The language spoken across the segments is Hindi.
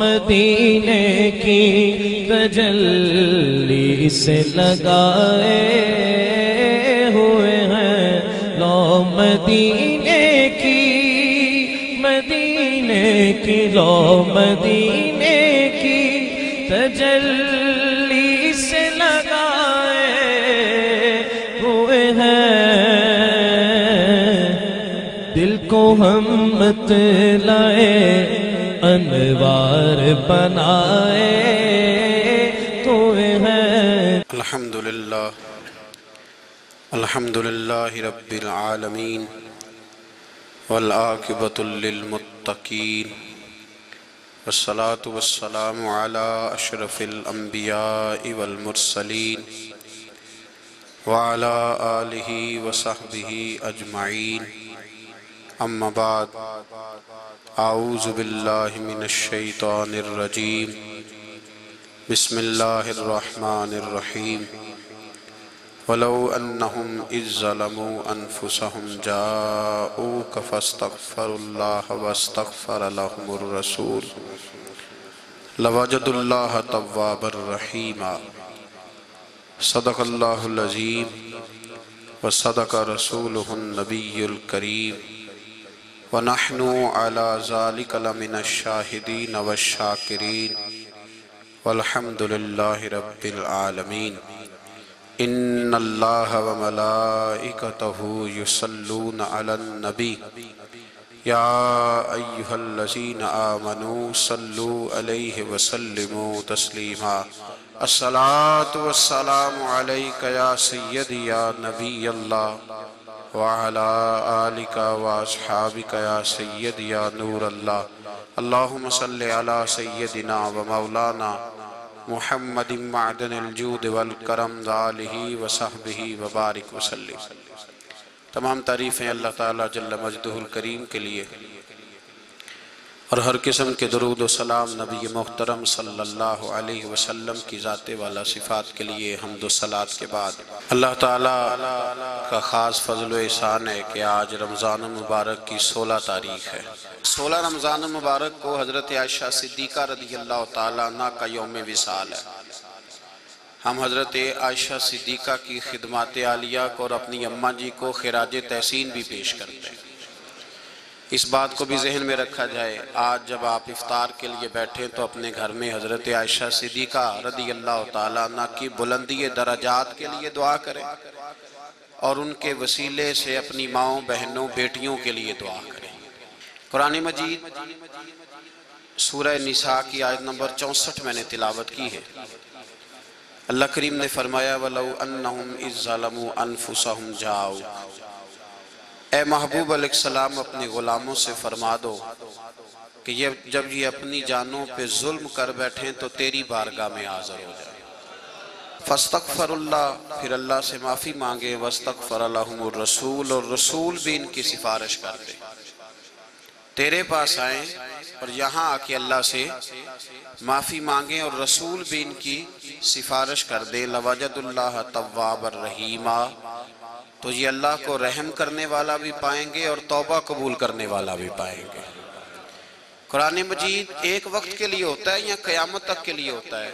मदीने की तजल्ली से लगाए हुए हैं। लो मदीने की लो मदीने की तजल्ली से लगाए हुए हैं। दिल को हम मतलाए अनवार बनाए हुए हैं। अल्हम्दुलिल्लाह रब्बिल आलमीन वल आक़िबतु लिल मुत्तक़ीन वस्सलातु वस्सलामु अला अशरफिल अंबियाइ वल मुरसलीन व अला आलिहि व सहबिहि अजमाइन। अम्मा बाद, आऊज़ु बिल्लाहि मिनश शैतानिर रजीम। बिस्मिल्लाहिर रहमानिर रहीम। वलौ अन्नहुम इज़ ज़लमू अनफुसहुम जाऊक फस्तग़फ़रुल्लाह वस्तग़फ़र लहुमुर रसूल लवजदुल्लाह तव्वाबर रहीमा। सदक़ल्लाहुल अज़ीम व सदक़ रसूलुहुन नबियुल करीम व नहनु अला ज़ालिका लमिनश शाहिदीन वश्शाकिरीन वल्हम्दुलिल्लाहि रब्बिल आलमीन। इन्नल्लाह व मलाइकतहु युसल्लूना अलन नबी या अय्युहल्लज़ीना आमनू सल्लू अलैहि व सल्लिमू तस्लीमा। अस्सलातु वस्सलामु अलैका या सय्यदी या नबी अल्लाह व अला आलिका व अस्हाबिका या सय्यदी या नूर अल्लाह। अल्लाहुम्मा सल्लि अला सय्यदिना व मौलाना मुहम्मदिन मअदनिल जूद वल करम आलिहि व सहबिहि व बारिक वसल्लिम। तमाम तारीफ़ें अल्लाह ताला जल्ल मजदुहुल करीम के लिए और हर किस्म के दुरूद व सलाम नबी मुहतरम सल्लल्लाहु अलैहि वसल्लम की ज़ाते वाला सिफ़ात के लिए हम्द व सलात के बाद अल्लाह ताला का ख़ास फ़ज़ल व एहसान है कि आज रमज़ान मुबारक की 16 तारीख़ है। 16 रमज़ान मुबारक को हज़रत आयशा सिद्दीक़ा रज़ियल्लाहु ताला अन्हा का यौम विसाल है। हम हज़रत आयशा सिद्दीक़ा की खिदमात आलिया को और अपनी अम्मा जी को खिराज तहसीन भी पेश करते हैं। इस बात को भी जहन में रखा जाए, आज जब आप इफ्तार के लिए बैठें तो अपने घर में हज़रत आयशा सिद्दीक़ा रज़ियल्लाहु ताला अन्हा की बुलंदी दरजात के लिए दुआ करें और उनके वसीले से अपनी माओं बहनों बेटियों के लिए दुआ करें। कुरान मजीद सूरह निसा की आयत नंबर 64 मैंने तिलावत की है। अल्लाह करीम ने फरमाया वलौ अन्नहुम इज़ ज़लमू अनफुसहुम जाऊ। ए महबूब अलैहिस्सलाम अपने ग़ुलामों से फरमा दो कि जब ये अपनी जानों पे जुल्म कर बैठें तो तेरी बारगाह में हाज़िर हो जाए। फस्तग़फ़रुल्लाह, फिर अल्लाह से माफ़ी मांगे। वस्तग़फ़र लहुमुर रसूल, और रसूल भी इनकी सिफारिश कर दे, तेरे पास आए और यहाँ आके अल्लाह से माफ़ी मांगे और रसूल भी इनकी सिफारिश कर दे। लवजदुल्लाह तव्वाबर रहीमा, तो ये अल्लाह को रहम करने वाला भी पाएंगे और तौबा कबूल करने वाला भी पाएंगे। कुरान मजीद एक वक्त के लिए होता है या क़यामत तक के लिए होता है?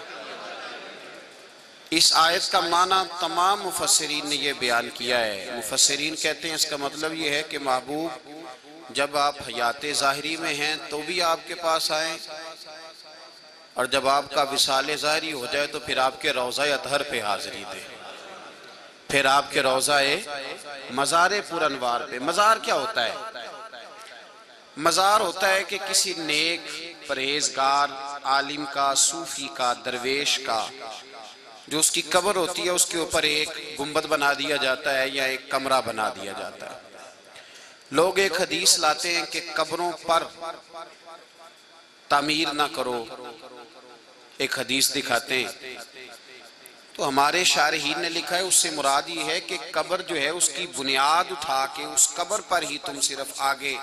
इस आयत का माना तमाम मुफस्सिरीन ने यह बयान किया है। मुफस्सिरीन कहते हैं इसका मतलब ये है कि महबूब जब आप हयात ज़ाहिरी में हैं तो भी आपके पास आए, और जब आपका विसाल ज़ाहिरी हो जाए तो फिर आपके रोज़ा अतहर पे हाज़िरी दे, फिर आपके रोज़ाए मज़ार पुरनवार पे। मज़ार क्या होता है? मज़ार होता है कि किसी नेक परहेजगार आलिम का, सूफी का, दरवेश का जो उसकी कब्र होती है उसके ऊपर एक गुंबद बना दिया जाता है या एक कमरा बना दिया जाता है। लोग एक हदीस लाते हैं कि कब्रों पर तामीर ना करो, एक हदीस दिखाते हैं। तो हमारे शारहीन ने लिखा है उससे मुराद ये है कि कब्र जो है उसकी बुनियाद उठा के उस कब्र पर ही तुम सिर्फ आगे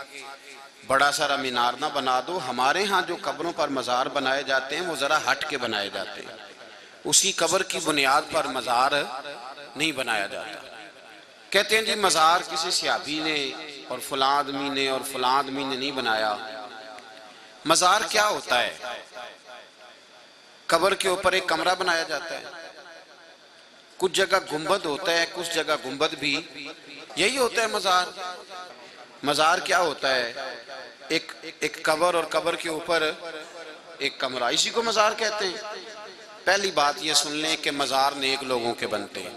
बड़ा सारा मीनार ना बना दो। हमारे यहाँ जो कब्रों पर मज़ार बनाए जाते हैं वो ज़रा हट के बनाए जाते हैं, उसी कब्र की बुनियाद पर मज़ार नहीं बनाया जाता। कहते हैं जी मज़ार किसी सहाबी ने और फलां आदमी ने और फलां आदमी ने नहीं बनाया, मज़ार क्या होता है? कब्र के ऊपर एक कमरा बनाया जाता है, कुछ जगह गुंबद होता है, कुछ जगह गुंबद भी, यही होता है मज़ार। मज़ार क्या होता है? एक कब्र और कब्र के ऊपर एक कमरा, इसी को मज़ार कहते हैं। पहली बात ये सुन लें कि मज़ार नेक लोगों के बनते हैं,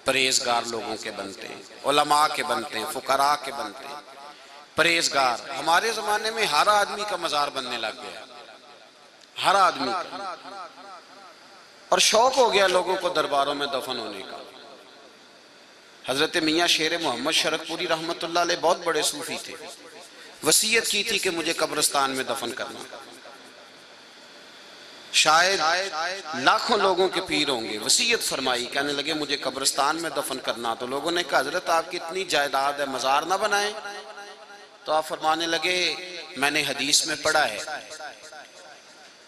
परहेजगार लोगों के बनते हैं, उलमा के बनते हैं, फुकरा के बनते हैं, परहेजगार। हमारे ज़माने में हर आदमी का मज़ार बनने लग गया, हर आदमी का, और शौक हो गया लोगों को दरबारों में दफन होने का। हजरत मियाँ शेर मोहम्मद शरकपुरी रहमतुल्लाह अलैह बहुत बड़े सूफी थे, वसीयत की थी कि मुझे कब्रिस्तान में दफन करना। शायद लाखों लोगों के पीर होंगे, वसीयत फरमाई, कहने लगे मुझे कब्रिस्तान में दफन करना। तो लोगों ने कहा हजरत आपकी इतनी जायदाद है, मज़ार ना बनाए। तो आप फरमाने लगे मैंने हदीस में पढ़ा है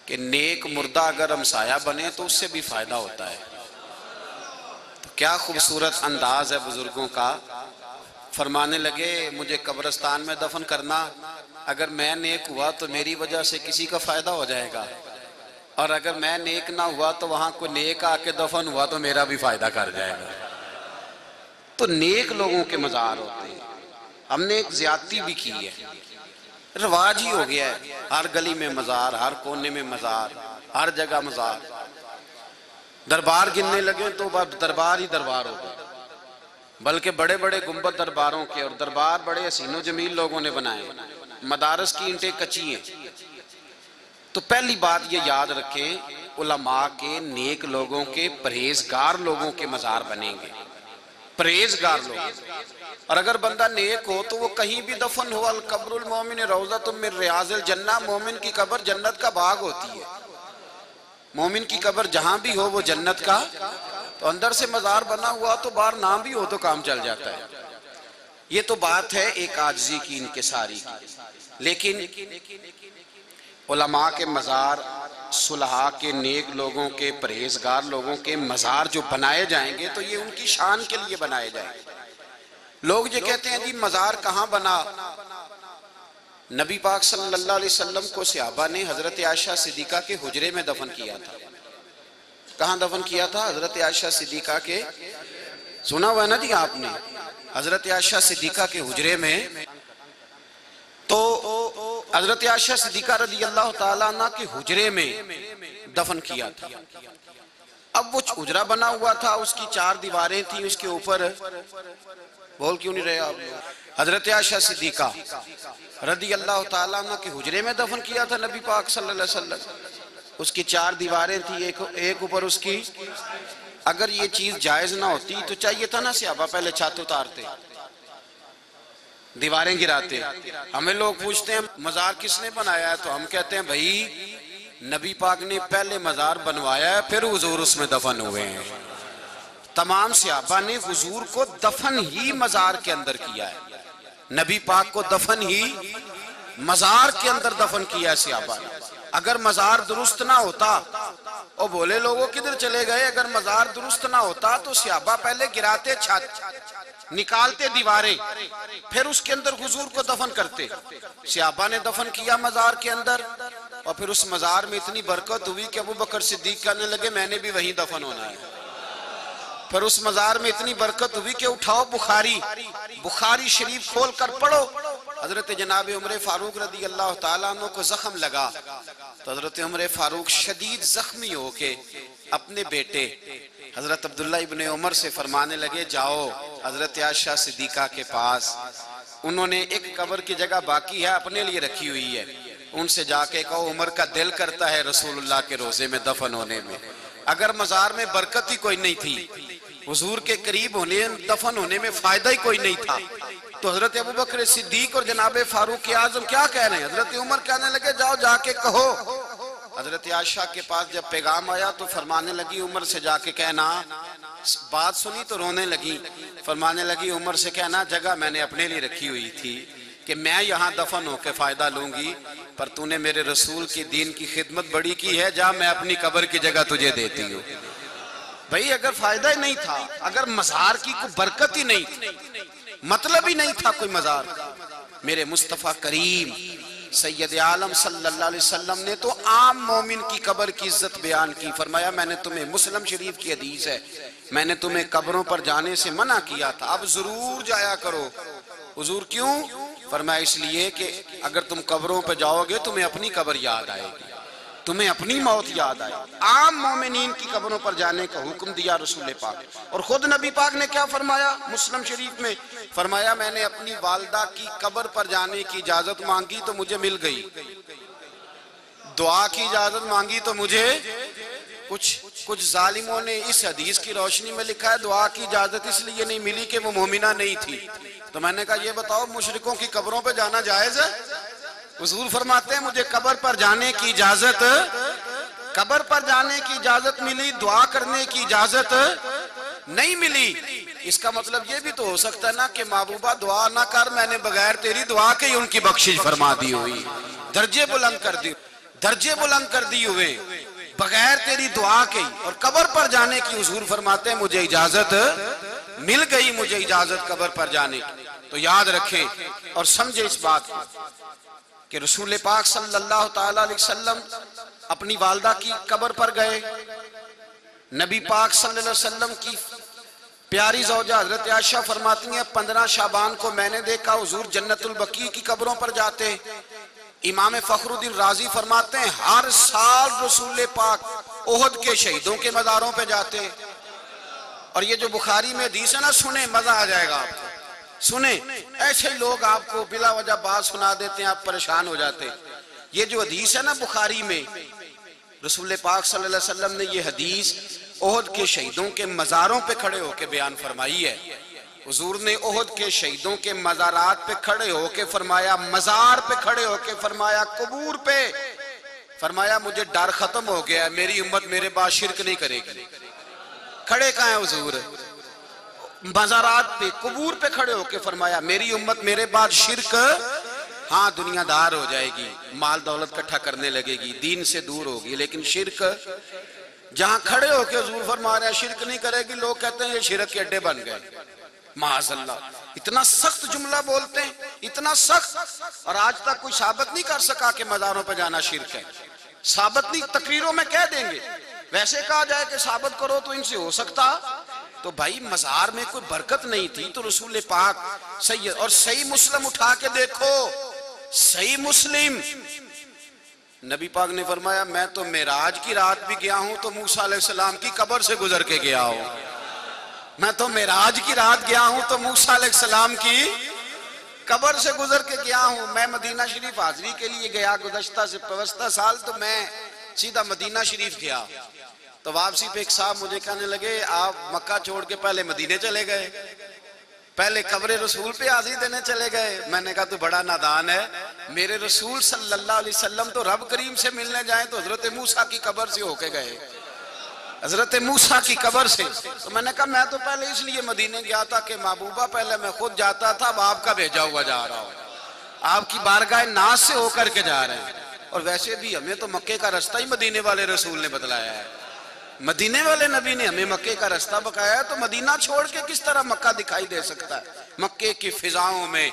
कि नेक मुर्दा अगर हमसाया बने तो उससे भी फायदा होता है। तो क्या खूबसूरत अंदाज है बुजुर्गों का। फरमाने लगे मुझे कब्रिस्तान में दफन करना, अगर मैं नेक हुआ तो मेरी वजह से किसी का फायदा हो जाएगा, और अगर मैं नेक ना हुआ तो वहां कोई नेक आके दफन हुआ तो मेरा भी फायदा कर जाएगा। तो नेक लोगों के मज़ार होते हैं। हमने एक ज्यादती भी की है, रिवाज ही हो गया है, हर गली में मज़ार, हर कोने में मज़ार, हर जगह मज़ार। दरबार गिनने लगे तो दरबार ही दरबार हो गए, बल्कि बड़े बड़े गुंबद दरबारों के, और दरबार बड़े हसीनो जमील लोगों ने बनाए, मदारस की ईंटें कच्ची हैं। तो पहली बात ये याद रखें, उलमा के, नेक लोगों के, परहेजगार लोगों के मज़ार बनेंगे, परहेजगार लोग। और अगर बंदा नेक हो तो वो कहीं भी दफन हो, अल कब्रुल मोमिन रौज़तुम मिन रियाज़िल जन्नह, मोमिन की कब्र जन्नत का बाग होती है। मोमिन की कब्र जहां भी हो वो जन्नत का। तो अंदर से मज़ार बना हुआ तो बाहर ना भी हो तो काम चल जाता है। ये तो बात है एक आजिज़ी की, इनकिसारी की। लेकिन उलमा के मज़ार, सुलहा के, नेक लोगों के, परहेजगार लोगों के मज़ार जो बनाए जाएंगे तो ये उनकी शान के लिए बनाए जाएंगे। लोग ये कहते हैं जी मज़ार कहाँ बना? नबी पाक सल्लल्लाहु अलैहि वसल्लम को सहाबा ने हजरत आयशा सिद्दीका के हुजरे में दफन किया था। कहाँ दफन किया था? हजरत आयशा सिद्दीका के, सुना हुआ ना जी आपने, हजरत आयशा सिद्दीका के हुजरे में। तो हजरत आयशा सिद्दीका रज़ी अल्लाह ताला अन्हा के हुजरे में दफन किया था। अब वो हुजरा बना हुआ था, उसकी 4 दीवारें थी, उसके ऊपर, बोल क्यों नहीं रहे आप? हजरत आयशा सिद्दीका रज़ी अल्लाह ताला अन्हा के हुजरे में दफन किया था नबी पाक सल्लल्लाहु अलैहि वसल्लम। उसकी 4 दीवारें थी, एक ऊपर उसकी। अगर ये चीज जायज ना होती तो चाहिए था ना सहाबा पहले छत उतारते, दीवारें गिराते। हमें लोग पूछते हैं मजार किसने बनाया है, तो हम कहते हैं भाई नबी पाक ने पहले मजार बनवाया है, फिर हुजूर उसमें दफन हुए हैं। तमाम सहाबा ने हुजूर को दफन ही मजार के अंदर किया है, नबी पाक को दफन ही मजार के अंदर दफन किया है सहाबा ने। अगर मजार दुरुस्त ना होता, और बोले लोगों किधर चले गए, अगर मजार दुरुस्त ना होता तो सहाबा पहले गिराते छत, निकालते दीवारें, फिर उसके अंदर हुजूर को दफन करते। सहाबा ने दफन किया मजार के अंदर, और फिर उस मजार में इतनी बरकत हुई कि अबू बकर सिद्दीक कहने लगे मैंने भी वहीं दफन होना है। फिर उस मजार में इतनी बरकत हुई कि उठाओ बुखारी शरीफ खोल कर पढ़ो। हजरत जनाब उमर फारूक रदी अल्लाह ताला अन्हु को जख्म लगा, तो हजरत उमर फारूक शदीद जख्मी होके अपने बेटे हजरत अब्दुल्ला इब्ने उमर से फरमाने लगे जाओ हजरत आयशा सिद्दीका के पास, उन्होंने एक कब्र की जगह बाकी है अपने लिए रखी हुई है, उनसे जाके कहो उमर का दिल करता है रसूलुल्लाह के रोजे में दफन होने में। अगर मजार में बरकत ही कोई नहीं थी, हुजूर के करीब होने दफन होने में फायदा ही कोई नहीं था, तो हजरत अबू बकर सिद्दीक और जनाब फारूक आजम क्या कह रहे हैं? हजरत उमर कहने लगे जाओ जाके कहो। हजरत आयशा के पास जब पैगाम आया तो फरमाने लगी उमर से जाके कहना, बात सुनी तो रोने लगी, फरमाने लगी उमर से कहना जगह मैंने अपने लिए रखी हुई थी कि मैं यहाँ दफन होकर फायदा लूंगी, पर तूने मेरे रसूल की दीन की खिदमत बड़ी की है, जा मैं अपनी कब्र की जगह तुझे देती हूँ। भाई अगर फायदा ही नहीं था, अगर मजार की कोई बरकत ही नहीं थी, मतलब ही नहीं था कोई मजार, मेरे मुस्तफा करीम सैयद आलम सल्लल्लाहु अलैहि वसल्लम ने तो आम मोमिन की कब्र की इज्जत बयान की। फरमाया मैंने तुम्हें, मुस्लिम शरीफ की हदीस है, मैंने तुम्हें कब्रों पर जाने से मना किया था, अब जरूर जाया करो। हुजूर क्यों? फरमाया इसलिए कि अगर तुम कब्रों पर जाओगे तुम्हें अपनी कब्र याद आएगी, तुम्हें अपनी मौत याद आएगी। आम मोमिनीन की कब्रों पर जाने का हुक्म दिया रसूल पाक। और खुद नबी पाक ने क्या फरमाया मुस्लिम शरीफ में? फरमाया मैंने अपनी वालदा की कब्र पर जाने की इजाजत मांगी तो मुझे मिल गई, दुआ की इजाजत मांगी तो मुझे, कुछ जालिमों ने इस हदीस की रोशनी में लिखा है दुआ की इजाजत इसलिए नहीं मिली कि वो मोमिना नहीं थी। तो मैंने कहा ये बताओ मुशरिकों की कब्रों पे जाना जायज है? हुजूर फरमाते हैं मुझे कब्र पर जाने की इजाजत, कब्र पर जाने की इजाजत मिली, दुआ करने की इजाजत नहीं मिली। इसका मतलब ये भी तो हो सकता है ना कि महबूबा दुआ ना कर, मैंने बगैर तेरी दुआ के ही उनकी बख्शिश फरमा दी हुई, दर्जे बुलंद कर दी, दर्जे बुलंद कर दी हुए बगैर तेरी दुआ के। और कब्र पर जाने की हुजूर फरमाते हैं मुझे इजाजत मिल गई, मुझे इजाजत कब्र पर जाने की। तो याद रखें और समझे इस बात को कि रसूल पाक सल्लल्लाहु ताला अलैहि वसल्लम अपनी वालदा की कब्र पर गए। नबी पाक सल्लल्लाहु अलैहि वसल्लम की प्यारी ज़ौजा हजरत आयशा फरमाती हैं 15 शाबान को मैंने देखा हुजूर जन्नतुल बकी की कब्रों पर जाते। इमाम फखरुद्दीन राजी फरमाते हैं हर साल रसूल पाक ओहद के शहीदों के मज़ारों पे जाते। और ये जो बुखारी में हदीस है ना, सुने मजा आ जाएगा आपको, सुने। ऐसे ही लोग आपको बिला वजह बात सुना देते हैं, आप परेशान हो जाते। ये जो हदीस है ना बुखारी में, रसूल पाक सल्लल्लाहु अलैहि वसल्लम ने ये हदीस ओहद के शहीदों के मज़ारों पे खड़े होके बयान फरमाई है। हुजूर ने ओहद के शहीदों के मज़ारात पे खड़े होके फरमाया, मज़ार पे खड़े होके फरमाया, कबूर पे फरमाया मुझे डर खत्म हो गया, मेरी उम्मत मेरे बाद शिरक नहीं करेगी। खड़े कहाँ है हुजूर? मज़ारात पे, कबूर पे खड़े होके फरमाया मेरी उम्मत मेरे बाद शिरक, हाँ दुनियादार हो जाएगी, माल दौलत इकट्ठा करने लगेगी, दीन से दूर होगी, लेकिन शिरक जहां खड़े होके हुजूर फरमा रहे हैं शिरक नहीं करेगी, लोग कहते हैं ये शिरक के अड्डे बन गए। माज़अल्लाह, इतना सख्त जुमला बोलते हैं, इतना सख्त। और आज तक कोई साबित नहीं कर सका कि मज़ारों पर जाना शिरक है। साबित नहीं, तकरीरों में कह देंगे, वैसे कहा जाए कि साबित करो तो इनसे हो सकता। तो भाई मज़ार में कोई बरकत नहीं थी तो रसूल पाक सही। और सही मुस्लिम उठा के देखो, सही मुस्लिम, नबी पाक ने फरमाया मैं तो मेराज की रात भी गया हूं तो मूसा अलैहिस्सलाम की कब्र से गुजर के गया हूं। मैं तो मेराज की रात गया हूं तो मूसा अलैहिस्सलाम की कब्र से गुजर के गया हूं। मैं मदीना शरीफ हाजिरी के लिए गया गुज़श्ता से पिछले साल, तो मैं सीधा मदीना शरीफ गया। तो वापसी पे एक साहब मुझे कहने लगे आप मक्का छोड़ के पहले मदीने चले गए, पहले कब्र रसूल पे हाजिरी देने चले गए। मैंने कहा तू बड़ा नादान है, मेरे रसूल सल्लल्लाहु अलैहि वसल्लम तो रब करीम से मिलने जाए तो हजरत मूसा की कब्र से होके गए, हजरत मूसा की कब्र से। तो मैंने कहा मैं तो पहले इसलिए मदीने गया था कि महबूबा पहले मैं खुद जाता था, अब आपका भेजा हुआ जा रहा हूँ, आपकी बारगाह नाज से होकर के जा रहे हैं। और वैसे भी हमें तो मक्के का रास्ता ही मदीने वाले रसूल ने बतलाया है, मदीने वाले नबी ने हमें मक्के का रास्ता बताया है। तो मदीना छोड़ के किस तरह मक्का दिखाई दे सकता है? मक्के की फिजाओं में,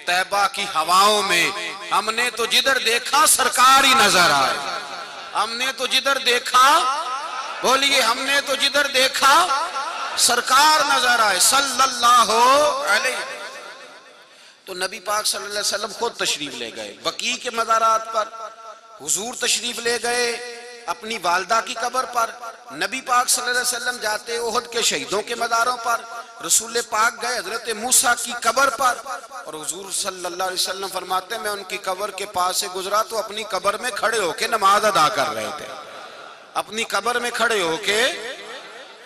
तैबा की हवाओं में हमने तो जिधर देखा सरकार ही नजर आए, हमने तो जिधर देखा, बोलिए हमने तो जिधर देखा सरकार नजर आए सल्लल्लाहु अलैहि। तो नबी पाक सल्लल्लाहु अलैहि वसल्लम खुद तशरीफ ले गए बकी के मज़ारात पर, हुजूर तशरीफ ले गए अपनी वालदा की कब्र पर, नबी पाक सल्लल्लाहु अलैहि वसल्लम जाते ओहद के शहीदों के मज़ारों पर, रसूल पाक गए हजरत मूसा की कब्र पर। और हुजूर सल्लल्लाहु अलैहि वसल्लम फरमाते मैं उनकी कब्र के पास से गुजरा तो अपनी कब्र में खड़े होके नमाज अदा कर रहे थे, अपनी कब्र में खड़े होके।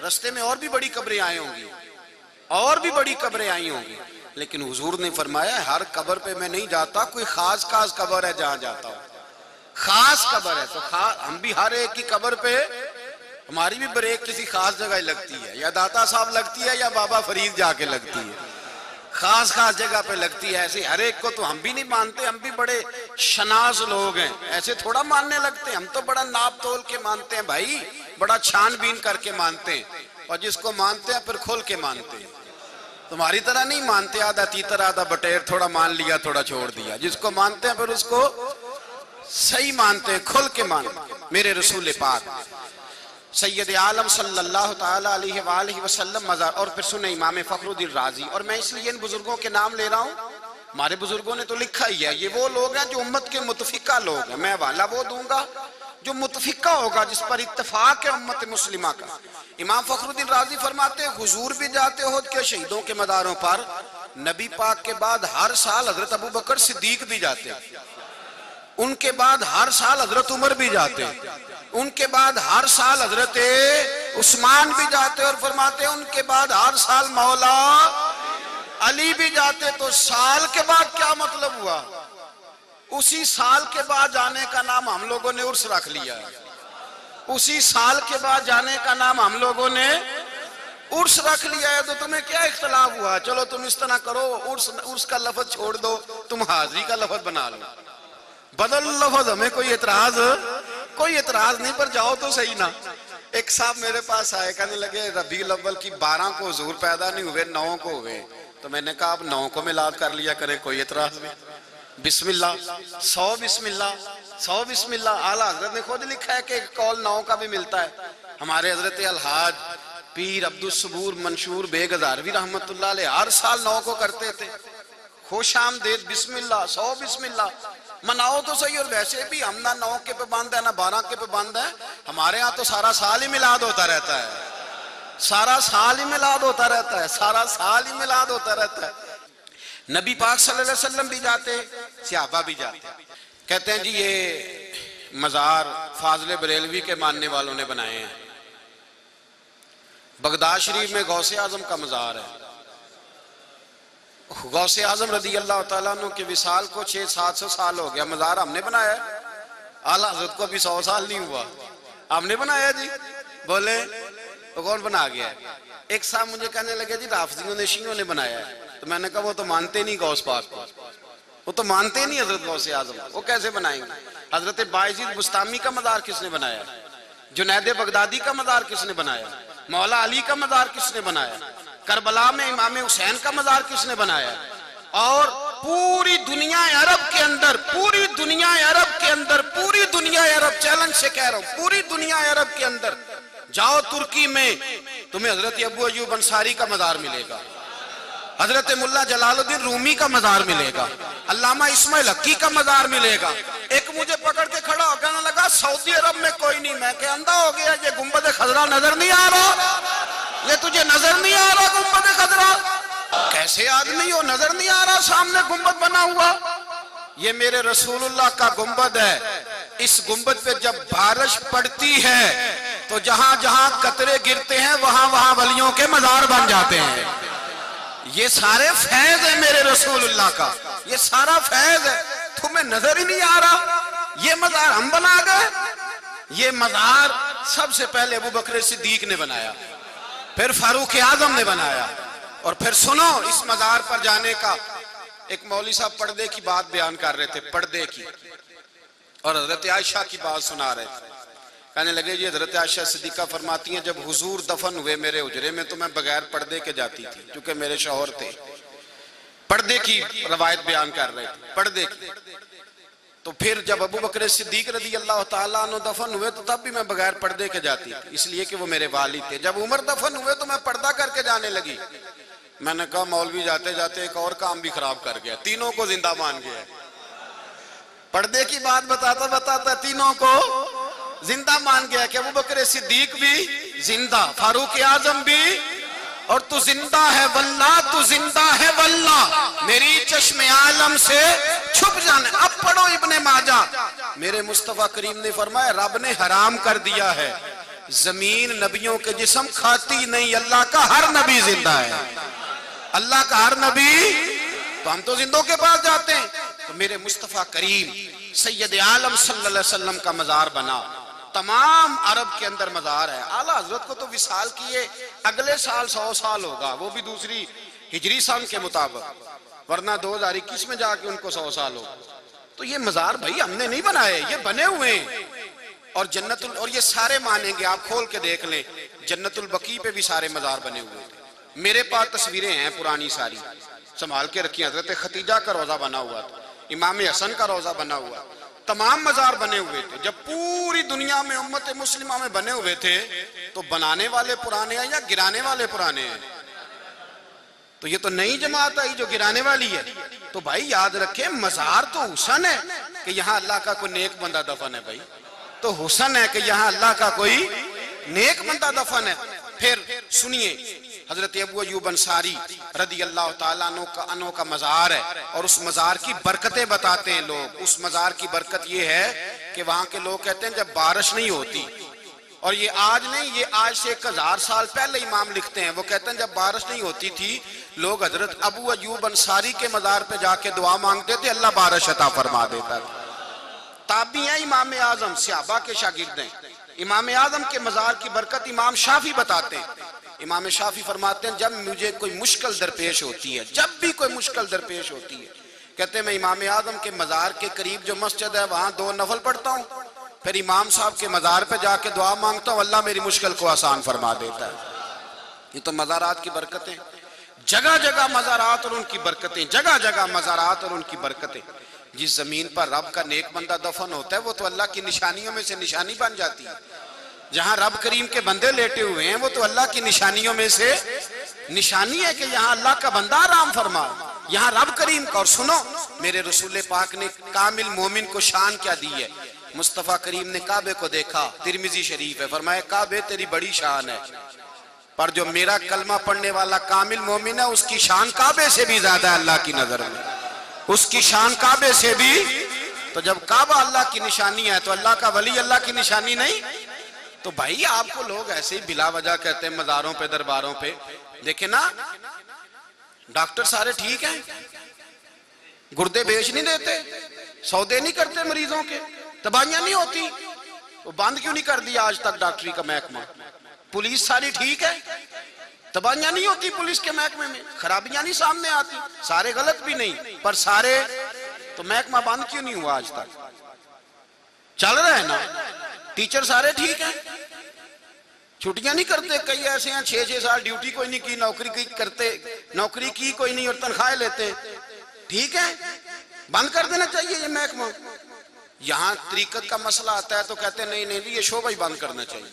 रास्ते में और भी बड़ी कब्रें आई होंगी, और भी बड़ी कब्रें आई होंगी, लेकिन हुजूर ने फरमाया हर कब्र पे मैं नहीं जाता, कोई खास खास कब्र है जहां जाता हूं, खास कब्र है। तो हम भी हर एक की कब्र पे, हमारी भी ब्रेक किसी खास जगह लगती है, या दाता साहब लगती है या बाबा फरीद जाके लगती है, खास खास जगह पे लगती है। ऐसे हर एक को तो हम भी नहीं मानते, हम भी बड़े शनाज लोग हैं, ऐसे थोड़ा मानने लगते हैं। हम तो बड़ा नाप तोल के मानते हैं भाई, बड़ा छानबीन करके मानते हैं, और जिसको मानते हैं फिर खोल के मानते हैं। तुम्हारी तरह नहीं मानते, आधा तीतर आधा बटेर, थोड़ा मान लिया थोड़ा छोड़ दिया। जिसको मानते हैं फिर उसको सही मानते हैं, खुल के मानते। मेरे रसूल पाक सैयद आलम सल्लल्लाहु ताला अलैहि वसल्लम मज़ार। और फिर सुने इमाम फखरुद्दीन राजी। और मैं इसलिए इन बुजुर्गों के नाम ले रहा हूँ, हमारे बुजुर्गों ने तो लिखा ही है, ये वो लोग हैं जो उम्मत के मुतफिका लोग हैं। मैं वाला वो दूंगा जो मुतफिका होगा, जिस पर इत्तेफाक है उम्मत मुस्लिमा का। इमाम फखरुद्दीन राजी फरमाते हैं, हुजूर भी जाते हो के शहीदों के मदारों पर, नबी पाक के बाद हर साल हजरत अबू बकर सिद्दीक भी जाते हैं, उनके बाद हर साल हजरत उमर भी जाते हैं, उनके बाद हर साल हजरत उस्मान भी जाते, और फरमाते हैं उनके बाद हर साल मौला अली भी जाते। तो साल के बाद क्या मतलब हुआ? उसी साल के बाद जाने का नाम हम लोगों ने उर्स रख लिया है। उसी साल के बाद जाने का नाम हम लोगों ने उर्स रख लिया है। तो तुम्हें क्या इख्तलाफ हुआ? चलो तुम इस तरह करो, उर्स का लफ्ज छोड़ दो, तुम हाजिरी का लफ्ज बना लो, बदल लफ्ज। हमें कोई एतराज नहीं, पर जाओ तो सही ना। एक साहब मेरे पास आए, कहने लगे रबीउल अव्वल की 12 को हुजूर पैदा नहीं हुए, 9 को हुए। तो मैंने कहा आप 9 को मिलाद कर लिया करें, कोई एतराज नहीं। बिस्मिल्लाह 100 बिस्मिल्लाह 100 बिस्मिल्लाह। आला हजरत ने खुद लिखा है कि कौल 9 का भी मिलता है। हमारे हजरत अलहाज पीर अब्दुल सबूर मंशूर बेग हजारवी रहमतुल्लाह अलैह हर साल 9 को करते थे। खुश आमदेद बिस्मिल्लाह 100 बिस्मिल्लाह मनाओ तो सही। और वैसे भी हम ना 9 के पे बंद है ना 12 के पे बंद है, हमारे यहाँ तो सारा साल ही मिलाद होता रहता है, सारा साल ही मिलाद होता रहता है, सारा साल ही मिलाद होता रहता है। नबी पाक सल्लल्लाहु अलैहि वसल्लम भी जाते, सहाबा भी जाते। कहते हैं जी ये मज़ार फाज़िल बरेलवी के मानने वालों ने बनाए हैं। बगदाद शरीफ में गौसे आजम का मज़ार है। गौसे आजम रदी अल्लाह तआला अन्हु के विसाल को 600-700 साल हो गया। मज़ार हमने बनाया, आला हज़रत को भी 100 साल नहीं हुआ, हमने बनाया जी। बोले तो कौन बना गया? एक साहब मुझे कहने लगे जी राफिजियों ने शियों ने बनाया है। तो मैंने कहा वो तो मानते नहीं गौस पाक को, वो तो मानते नहीं हजरत गौसे आजम, वो कैसे बनाएंगे? हजरत बायजीद बुस्तामी का मज़ार किसने बनाया? जुनैद बगदादी का मज़ार किसने बनाया? मौला अली का मज़ार किसने बनाया? करबला में इमाम हुसैन का मज़ार किसने बनाया? और पूरी दुनिया अरब के अंदर, पूरी दुनिया अरब के अंदर, पूरी दुनिया अरब, चैलेंज से कह रहा हूं, पूरी दुनिया अरब के अंदर जाओ, तुर्की में तुम्हें हजरत अबू अय्यूब अंसारी का मज़ार मिलेगा, हजरत मुल्ला जलालुद्दीन रूमी का मज़ार मिलेगा, अल्लामा इस्माइल हक्की का मज़ार मिलेगा। एक मुझे पकड़ के खड़ा हो कहने लगा सऊदी अरब में कोई नहीं। मैं क्या अंधा हो गया? ये गुंबद खजरा नजर नहीं आ रहा? ये तुझे नजर नहीं आ रहा गुंबद खजरा? कैसे आदमी हो, नजर नहीं आ रहा सामने गुंबद बना हुआ? ये मेरे रसूलुल्लाह का गुंबद है। इस गुंबद पे जब बारिश पड़ती है तो जहां जहां कतरे गिरते हैं वहां वहां वलियों के मज़ार बन जाते हैं। ये सारे फैज है मेरे रसूलुल्लाह का, ये सारा फैज है। तुम्हें नजर ही नहीं आ रहा? ये मज़ार हम बना गए। ये मज़ार सबसे पहले अबू बकर सिद्दीक ने बनाया, फिर फारूक आजम ने बनाया। और फिर सुनो, इस मज़ार पर जाने का एक मौलवी साहब पर्दे की बात बयान कर रहे थे, पर्दे की, और हजरत आयशा की बात सुना रहे थे। कहने लगे जी हजरत आयशा सिद्दीका फरमाती हैं जब हुजूर दफन हुए मेरे हुजरे में तो मैं बगैर पर्दे के जाती थी, क्योंकि मेरे शौहर थे। पर्दे की रवायत बयान कर रहे थे, पर्दे की। तो फिर जब अबू बकर सिद्दीक रज़ी अल्लाह ताला अन्हु दफन हुए तो तब भी मैं बगैर पर्दे के जाती थी, इसलिए कि वो मेरे वालिद थे। जब उमर दफन हुए तो मैं पर्दा करके जाने लगी। मैंने कहा मौलवी जाते जाते एक और काम भी खराब कर गया, तीनों को जिंदा मान गया। पर्दे की बात बताता बताता तीनों को जिंदा मान गया कि अबू बकर सिद्दीक भी जिंदा, फारूक आजम भी, और तू जिंदा है वल्ला, तू जिंदा है वल्ला, मेरी चश्मे आलम से छुप जाने। अब पढ़ो इब्ने माजा, मेरे मुस्तफा करीम ने फरमाया रब ने हराम कर दिया है जमीन नबियों के जिस्म खाती नहीं, अल्लाह का हर नबी जिंदा है, अल्लाह का हर नबी। तो हम तो जिंदों के पास जाते हैं। तो मेरे मुस्तफा करीम सैयद आलम सल्लल्लाहु अलैहि वसल्लम का मज़ार बना, तमाम अरब के अंदर मज़ार है। आला हजरत को तो विसाल किए अगले साल 100 साल होगा, वो भी दूसरी हिजरी सन के मुताबिक, वरना 2021 में जाके उनको 100 साल होगा। तो ये मज़ार भाई हमने नहीं बनाए, ये बने हुए हैं। और जन्नतुल, और ये सारे मानेंगे, आप खोल के देख लें, जन्नतुल बकी पे भी सारे मज़ार बने हुए थे। मेरे पास तस्वीरें हैं पुरानी सारी, संभाल के रखी। हजरत खतीजा का रोजा बना हुआ था, इमाम हसन का रोजा बना हुआ, तमाम मजार बने हुए थे। जब पूरी दुनिया में उम्मत मुस्लिमा में बने हुए थे तो बनाने वाले पुराने हैं या गिराने वाले पुराने हैं? तो ये तो नई जमात आई जो गिराने वाली है। तो भाई याद रखें, मजार तो हुसन है कि यहाँ अल्लाह का कोई नेक बंदा दफन है। भाई तो हुसन है कि यहाँ अल्लाह का कोई नेक बंदा दफन है। फिर सुनिए, हजरत अबू अय्यूब अंसारी रदी अल्लाह ताला अन्हु का मजार है और उस मजार की बरकतें बताते हैं लोग। उस मजार की बरकत ये है कि वहां के लोग कहते हैं जब बारिश नहीं होती, और ये आज नहीं, ये आज से 1000 साल पहले इमाम लिखते हैं, वो कहते हैं जब बारिश नहीं होती थी लोग हजरत अबू अय्यूब अंसारी के मजार पे जाके दुआ मांगते थे, अल्लाह बारिश अता फरमा देता था। ताबी है इमाम आजम, सहाबा के शागिर्द हैं। इमाम आजम के मजार की बरकत इमाम शाफी बताते हैं। इमाम शाफी फरमाते हैं जब मुझे कोई मुश्किल दरपेश होती है, जब भी कोई मुश्किल दरपेश होती है, कहते हैं मैं इमाम आजम के मजार के करीब जो मस्जिद है वहां 2 नफल पढ़ता हूँ, फिर इमाम साहब के मजार पे जाके दुआ मांगता हूँ, अल्लाह मेरी मुश्किल को आसान फरमा देता है। ये तो मजारात की बरकतें, जगह जगह मजारात और उनकी बरकतें, जगह जगह मजारात और उनकी बरकतें। जिस जमीन पर रब का नेक बंदा दफन होता है वो तो अल्लाह की निशानियों में से निशानी बन जाती है। जहां रब करीम के बंदे लेटे हुए हैं वो तो अल्लाह की निशानियों में से निशानी है कि यहाँ अल्लाह का बंदा आराम फरमा, यहाँ रब करीम का। और सुनो, मेरे रसूल पाक ने कामिल मोमिन को शान क्या दी है। मुस्तफा करीम ने काबे को देखा, तिरमिजी शरीफ है, फरमाया काबे तेरी बड़ी शान है, पर जो मेरा कलमा पढ़ने वाला कामिल मोमिन है उसकी शान काबे से भी ज्यादा है अल्लाह की नजर में, उसकी शान काबे से भी। तो जब काबा अल्लाह की निशानी है तो अल्लाह का वली अल्लाह की निशानी नहीं? तो भाई आपको लोग ऐसे ही बिला वजह कहते हैं मजारों पे दरबारों पे। देखे ना, डॉक्टर सारे ठीक हैं, गुर्दे बेच नहीं देते, सौदे नहीं करते मरीजों के, दवाइयां नहीं होती, वो बंद क्यों नहीं कर दिया आज तक डॉक्टरी का महकमा? पुलिस सारी ठीक है, दवाइयां नहीं होती पुलिस के महकमे में, खराबियां नहीं सामने आती, सारे गलत भी नहीं, पर सारे तो महकमा बंद क्यों नहीं हुआ आज तक? चल रहा है ना। टीचर सारे ठीक हैं, छुट्टियां नहीं करते, कई ऐसे हैं 6-6 साल ड्यूटी कोई नहीं की, नौकरी की करते, नौकरी की कोई नहीं और तनख्वाह लेते, ठीक है, बंद कर देना चाहिए ये महकमा। यहाँ तरीकत का मसला आता है तो कहते नहीं नहीं ये शोभा ही बंद करना चाहिए,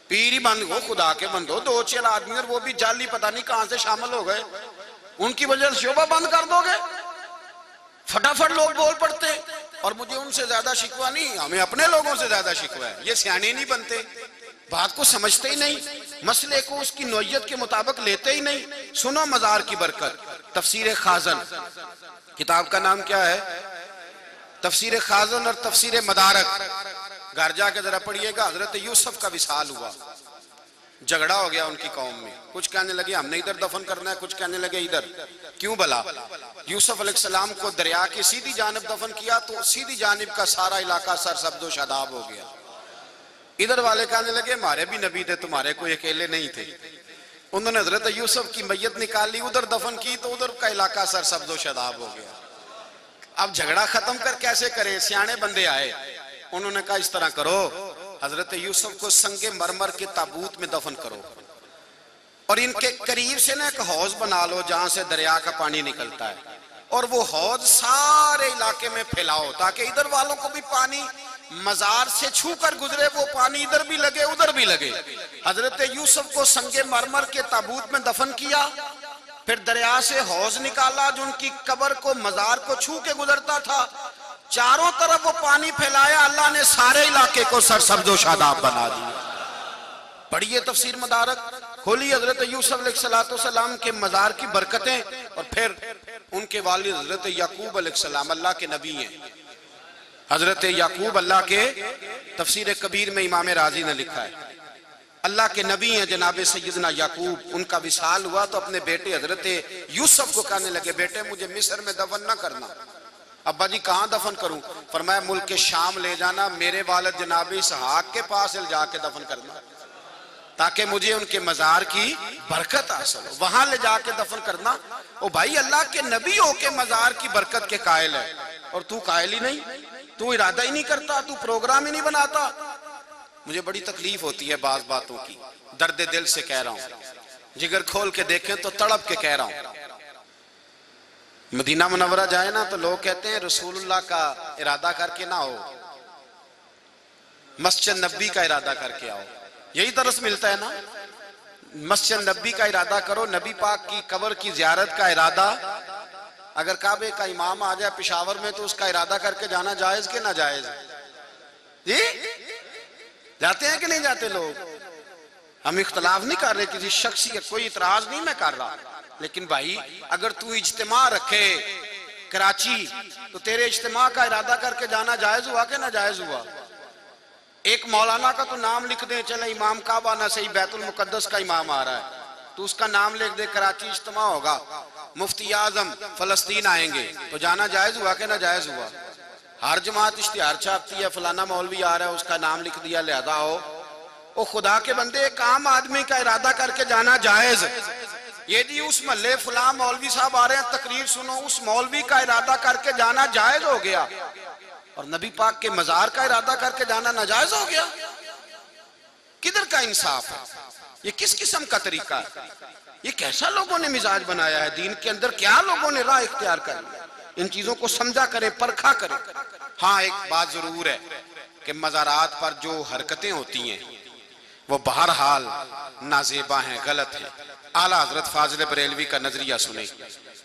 पीर ही बंद हो, खुदा के बंद हो, 2-4 आदमी और वो भी जाली पता नहीं कहां से शामिल हो गए, उनकी वजह से शोभा बंद कर दोगे? फटाफट लोग बोल पड़ते। और मुझे उनसे ज्यादा शिकवा नहीं, हमें अपने लोगों से ज्यादा शिकवा है, ये सियाने नहीं बनते, बात को समझते ही नहीं, मसले को उसकी नौयत के मुताबिक लेते ही नहीं। सुनो मजार की बरकत, तफसीर खाजन किताब का नाम क्या है? तफसीर खाजन और तफसीर मदारक, घर जाके जरा पढ़िएगा। हजरत यूसुफ का विसाल हुआ, झगड़ा हो गया उनकी कौम में, कुछ कहने लगे हमने इधर दफन करना है, कुछ कहने लगे इधर। क्यों भला? यूसुफ अलैहिस्सलाम को दरिया की सीधी जानिब दफन किया तो सीधी जानिब का सारा इलाका सरसब्ज़ व शादाब हो गया। इधर वाले कहने लगे हमारे भी नबी थे, तुम्हारे कोई अकेले नहीं थे। उन्होंने हजरत यूसुफ की मैयत निकाली, उधर दफन की तो उधर का इलाका सरसब्ज़ व शादाब हो गया। अब झगड़ा खत्म कर कैसे करें? सियाने बंदे आए, उन्होंने कहा इस तरह करो, हजरत यूसुफ को संगे मरमर के ताबूत में दफन करो और इनके करीब से ना एक हौज बना लो जहां से दरिया का पानी निकलता है, और वो हौज सारे इलाके में फैलाओ ताकि इधर वालों को भी पानी मजार से छू कर गुजरे, वो पानी इधर भी लगे उधर भी लगे। हजरत यूसुफ को संगे मरमर के ताबूत में दफन किया, फिर दरिया से हौज निकाला जो उनकी कब्र को मजार को छू के गुजरता था, चारों तरफ वो पानी फैलाया, अल्लाह ने सारे इलाके को सरसब्ज़ व शादाब बना दिया। पढ़िए तफसीर मदारक, खोलिए हजरत यूसुफ अलैहिस्सलाम के मजार की बरकतें, और फिर उनके वालिद हजरत याकूब अलैहिस्सलाम अल्लाह के नबी हैं। हजरत याकूब अल्लाह के, तफसीर कबीर में इमाम राजी ने लिखा है अल्लाह के नबी हैं जनाब सैयदना याकूब। उनका विसाल हुआ तो अपने बेटे हजरत यूसुफ को कहने लगे बेटे मुझे मिस्र में दफन न करना। अब्बा जी कहाँ दफन करूं? फरमाया मुल्क के शाम ले जाना, मेरे वालिद जनाब इसहाक के पास जाके दफन करना ताकि मुझे उनके मजार की बरकत हासिल हो, वहां ले जाके दफन करना। ओ भाई अल्लाह के नबी हो के मजार की बरकत के कायल है और तू कायल ही नहीं, तू इरादा ही नहीं करता, तू प्रोग्राम ही नहीं बनाता। मुझे बड़ी तकलीफ होती है बाज बातों की, दर्द दिल से कह रहा हूं। जिगर खोल के देखें तो तड़प के कह रहा हूं। मदीना मुनव्वरा जाए ना तो लोग कहते हैं रसूलुल्लाह का इरादा करके ना हो, मस्जिद नबी का इरादा करके आओ। यही दरस मिलता है ना, मस्जिद नबी का इरादा करो, नबी पाक की कब्र की जियारत का इरादा। अगर काबे का इमाम आ जाए पेशावर में तो उसका इरादा करके जाना जायज के ना जायज? जी जाते हैं कि नहीं जाते लोग? हम इख्तलाफ नहीं कर रहे किसी शख्स की, कोई इतराज नहीं मैं कर रहा, लेकिन भाई अगर तू इज्तिमा रखे कराची तो तेरे इज्तिमा का इरादा करके जाना जायज हुआ कि ना जायज हुआ? एक मौलाना का तो नाम लिख दे, चले इमाम काबा ना सही बैतुल मुकद्दस का इमाम आ रहा है तो उसका नाम लिख दे, कराची इज्तिमा होगा, मुफ्ती आजम फलस्तीन आएंगे, तो जाना जायज हुआ कि ना जायज हुआ? हर जमात इश्तिहार छापती है, फलाना मौलवी आ रहा है उसका नाम लिख दिया लिहाजा हो। ओ खुदा के बंदे, एक आम आदमी का इरादा करके जाना जायज। ये जी उस महल्ले फलां मौलवी साहब आ रहे हैं तकरीर सुनो, उस मौलवी का इरादा करके जाना जायज हो गया और नबी पाक के मजार का इरादा करके जाना नाजायज हो गया। किधर का इंसाफ है? ये किस किस्म का तरीका है? ये कैसा लोगों ने मिजाज बनाया है दीन के अंदर? क्या लोगों ने राह इख्तियार कर? इन चीजों को समझा करें, परखा करें। हाँ, एक बात जरूर है कि मज़ारात पर जो हरकतें होती हैं वो बहरहाल नाजेबा हैं, गलत है। आला हजरत फाजिल बरेलवी का नजरिया सुने।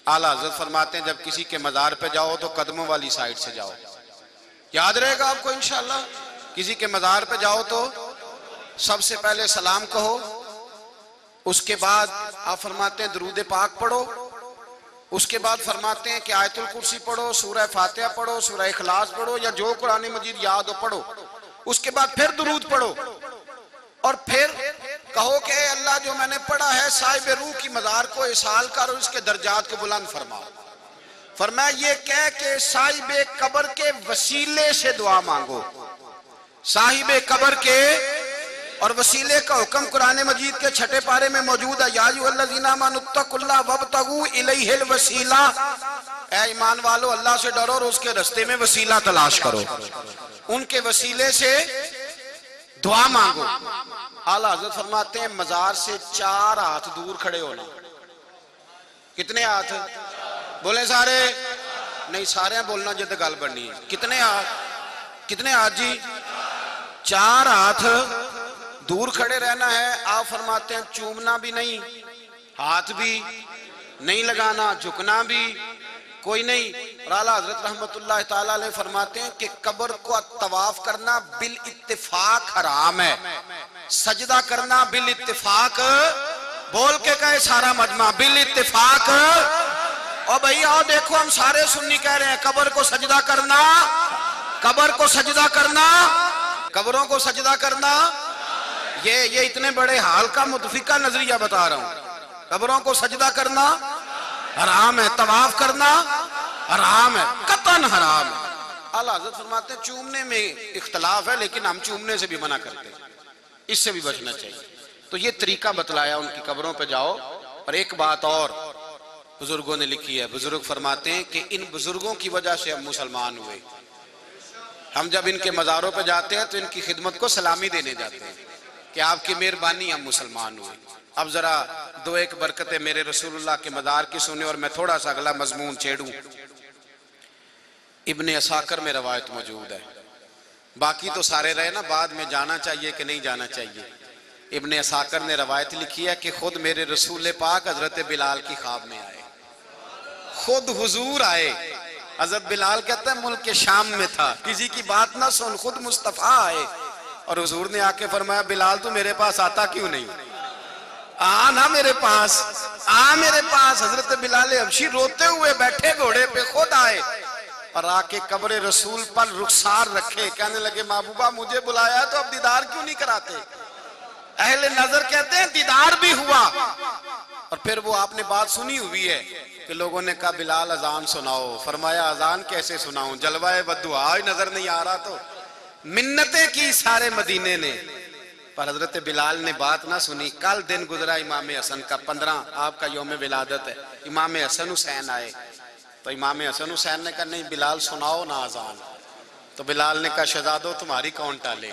आला हजरत फरमाते हैं जब किसी के मजार पे जाओ तो कदमों वाली साइड से जाओ। याद रहेगा आपको इंशाअल्लाह। किसी के मजार पे जाओ तो सबसे पहले सलाम कहो, उसके बाद आप फरमाते हैं दरूद पाक पढ़ो, उसके बाद फरमाते हैं कि आयतुल कुर्सी पढ़ो, सूरह फातिहा पढ़ो, सूरह इखलास पढ़ो या जो कुरान मजीद याद हो पढ़ो, उसके बाद फिर दुरूद पढ़ो और फिर कहो कि अल्लाह जो मैंने पढ़ा है साहिब रूह की मजार को इसाल कर और उसके दर्जात को बुलंद फरमाओ। फरमाया ये कह के साहिब कब्र के वसीले से दुआ मांगो। साहिब कब्र के और वसीले का हुक्म कुरान मजीद के छठे पारे में मौजूद है। या अय्युहल्लज़ीना आमनुत्तकुल्लाह वब्तगू इलैहिल वसीला, ऐ ईमान वालो अल्लाह से डरो और उसके रास्ते में वसीला तलाश करो, उनके वसीले से दुआ मांगो। आला हज़रत फरमाते हैं मजार से 4 हाथ दूर खड़े होना। कितने हाथ? बोले सारे? नहीं, सारे बोलना जिद गल बननी है। कितने हाथ? कितने हाथ जी? 4 हाथ दूर खड़े रहना है। आप फरमाते हैं चूमना भी नहीं, हाथ भी नहीं लगाना, झुकना भी कोई नहीं। और आला हजरत रहमतुल्लाह ताला अलैह फरमाते हैं कि कब्र को तवाफ करना बिल इत्तिफाक हराम है, सजदा करना बिल इत्तिफाक, बोल के कहे सारा मजमा, बिल इत्तिफाक। और भाई आओ देखो, हम सारे सुन्नी कह रहे हैं कब्र को सजदा करना, कब्र को सजदा करना, कब्रों को सजदा करना। ये इतने बड़े हाल का मुतफिका नजरिया बता रहा हूं। कब्रों को सजदा करना हराम है, तवाफ करना हराम है, कतन हराम है। आला हज़रत फरमाते हैं चूमने में इख्तलाफ है लेकिन हम चूमने से भी मना करते हैं, इससे भी बचना चाहिए। तो ये तरीका बतलाया, उनकी कब्रों पे जाओ। और एक बात और बुजुर्गों ने लिखी है, बुजुर्ग फरमाते हैं कि इन बुजुर्गों की वजह से हम मुसलमान हुए। हम जब इनके मज़ारों पे जाते हैं तो इनकी खिदमत को सलामी देने जाते हैं कि आपकी मेहरबानी हम मुसलमान हुए। अब जरा 2-1 बरकतें मेरे रसूलुल्लाह के मज़ार की सुने और मैं थोड़ा सा अगला मजमून छेड़ूं। इब्ने असाकर में रवायत मौजूद है, बाकी तो सारे रहे ना, बाद में जाना चाहिए कि नहीं जाना चाहिए। इब्ने असाकर ने रवायत लिखी है कि खुद मेरे रसूल पाक हजरत बिलाल की ख्वाब में आए, खुद हुजूर आए। हजरत बिलाल कहते हैं मुल्क के शाम में था, किसी की बात ना सुन, खुद मुस्तफा आए और हुजूर ने आके फरमाया बिलाल तू मेरे पास आता क्यों नहीं, आ ना मेरे पास, आ मेरे पास। हजरत बिलाल हबशी रोते हुए बैठे घोड़े पे खुद आए और आके कब्र रसूल पर रुखसार रखे, कहने लगे महबूबा मुझे बुलाया तो अब दीदार क्यों नहीं कराते। अहले नजर कहते हैं दीदार भी हुआ। और फिर वो आपने बात सुनी हुई है कि लोगों ने कहा बिलाल अजान सुनाओ, फरमाया अजान कैसे सुनाऊं, जलवाए बद्दुआ नजर नहीं आ रहा। तो मिन्नतें की सारे मदीने ने, पर हजरत बिलाल ने बात ना सुनी। कल दिन गुजरा इमाम हसन का, 15 आपका यौम विलादत है। इमाम हसन हुसैन आए तो इमाम हसन हुसैन ने कहा नहीं बिलाल सुनाओ ना अजान। तो बिलाल ने कहा शहजादो तुम्हारी कौन टाले।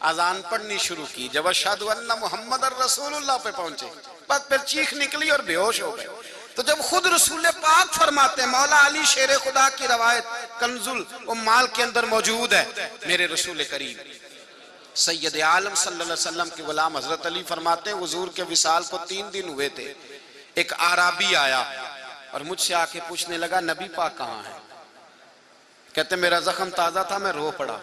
अजान पढ़नी शुरू की। जब अशहदु अन्ना मुहम्मदर रसूलुल्लाह पे पहुंचे बस फिर चीख निकली और बेहोश हो गए। तो जब खुद रसूल पाक फरमाते हैं, मौला अली शेर खुदा की रवायत कंजुल माल के अंदर मौजूद है, मेरे रसूल करीम सैयद आलम सल्लल्लाहु अलैहि वसल्लम के गुलाम हजरत अली फरमाते हैं, हुजूर के विसाल को 3 दिन हुए थे। एक आराबी आया और मुझसे आके पूछने लगा, नबी पाक कहाँ है? कहते मेरा जख्म ताजा था, मैं रो पड़ा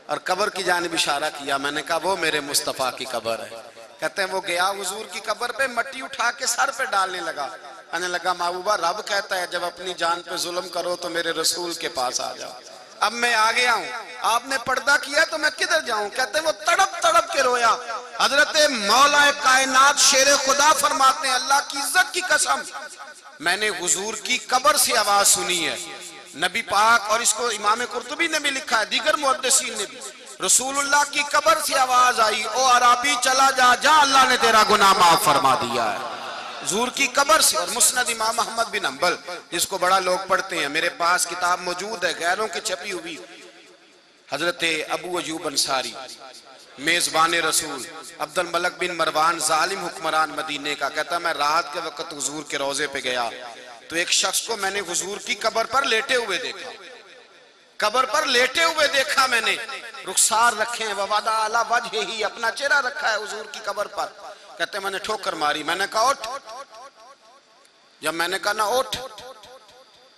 और कब्र की जानिब इशारा किया। मैंने कहा वो मेरे मुस्तफ़ा की कब्र है। कहते हैं वो गया हुजूर की कब्र पे, मट्टी उठा के सर पे डालने लगा। कहने लगा महबूबा, रब कहता है जब अपनी जान पे जुल्म करो तो मेरे रसूल के पास आ जाओ। अब मैं आ गया हूँ, आपने पर्दा किया तो मैं किधर जाऊं? कहते हैं वो तड़प तड़प के रोया। हजरत मौला कायनात शेर खुदा फरमाते हैं, अल्लाह की इज्जत की कसम, मैंने हुजूर की कब्र से आवाज सुनी है। नबी पाक, और इसको इमाम कुर्तुबी ने भी लिखा है, दीगर मुहद्दिसीन ने भी, रसूलुल्लाह की कब्र से आवाज आई, ओ अराबी चला जा, जा अल्लाह ने तेरा गुनाह माफ फरमा दिया है। हुजूर की कब्र से। और मुस्नद इमाम अहमद बिन हंबल, जिसको बड़ा लोग पढ़ते हैं, मेरे पास किताब मौजूद है गैरों की छपी हुई, हजरत अबू अयूब अंसारी मेजबान रसूल अब्दुल मलक बिन मरवान जालिम हुक्मरान मदीने का, कहता मैं रात के वक्त हुजूर के रोजे पे गया तो एक शख्स को मैंने हुजूर की कब्र पर लेटे हुए देखा। कब्र पर लेटे हुए देखा मैंने, रुखसार रखे हैं, ववादा अला वजह ही, अपना चेहरा रखा है हुजूर की कब्र पर। कहते मैंने ठोकर मारी, मैंने कहा उठ। जब मैंने कहा ना उठ,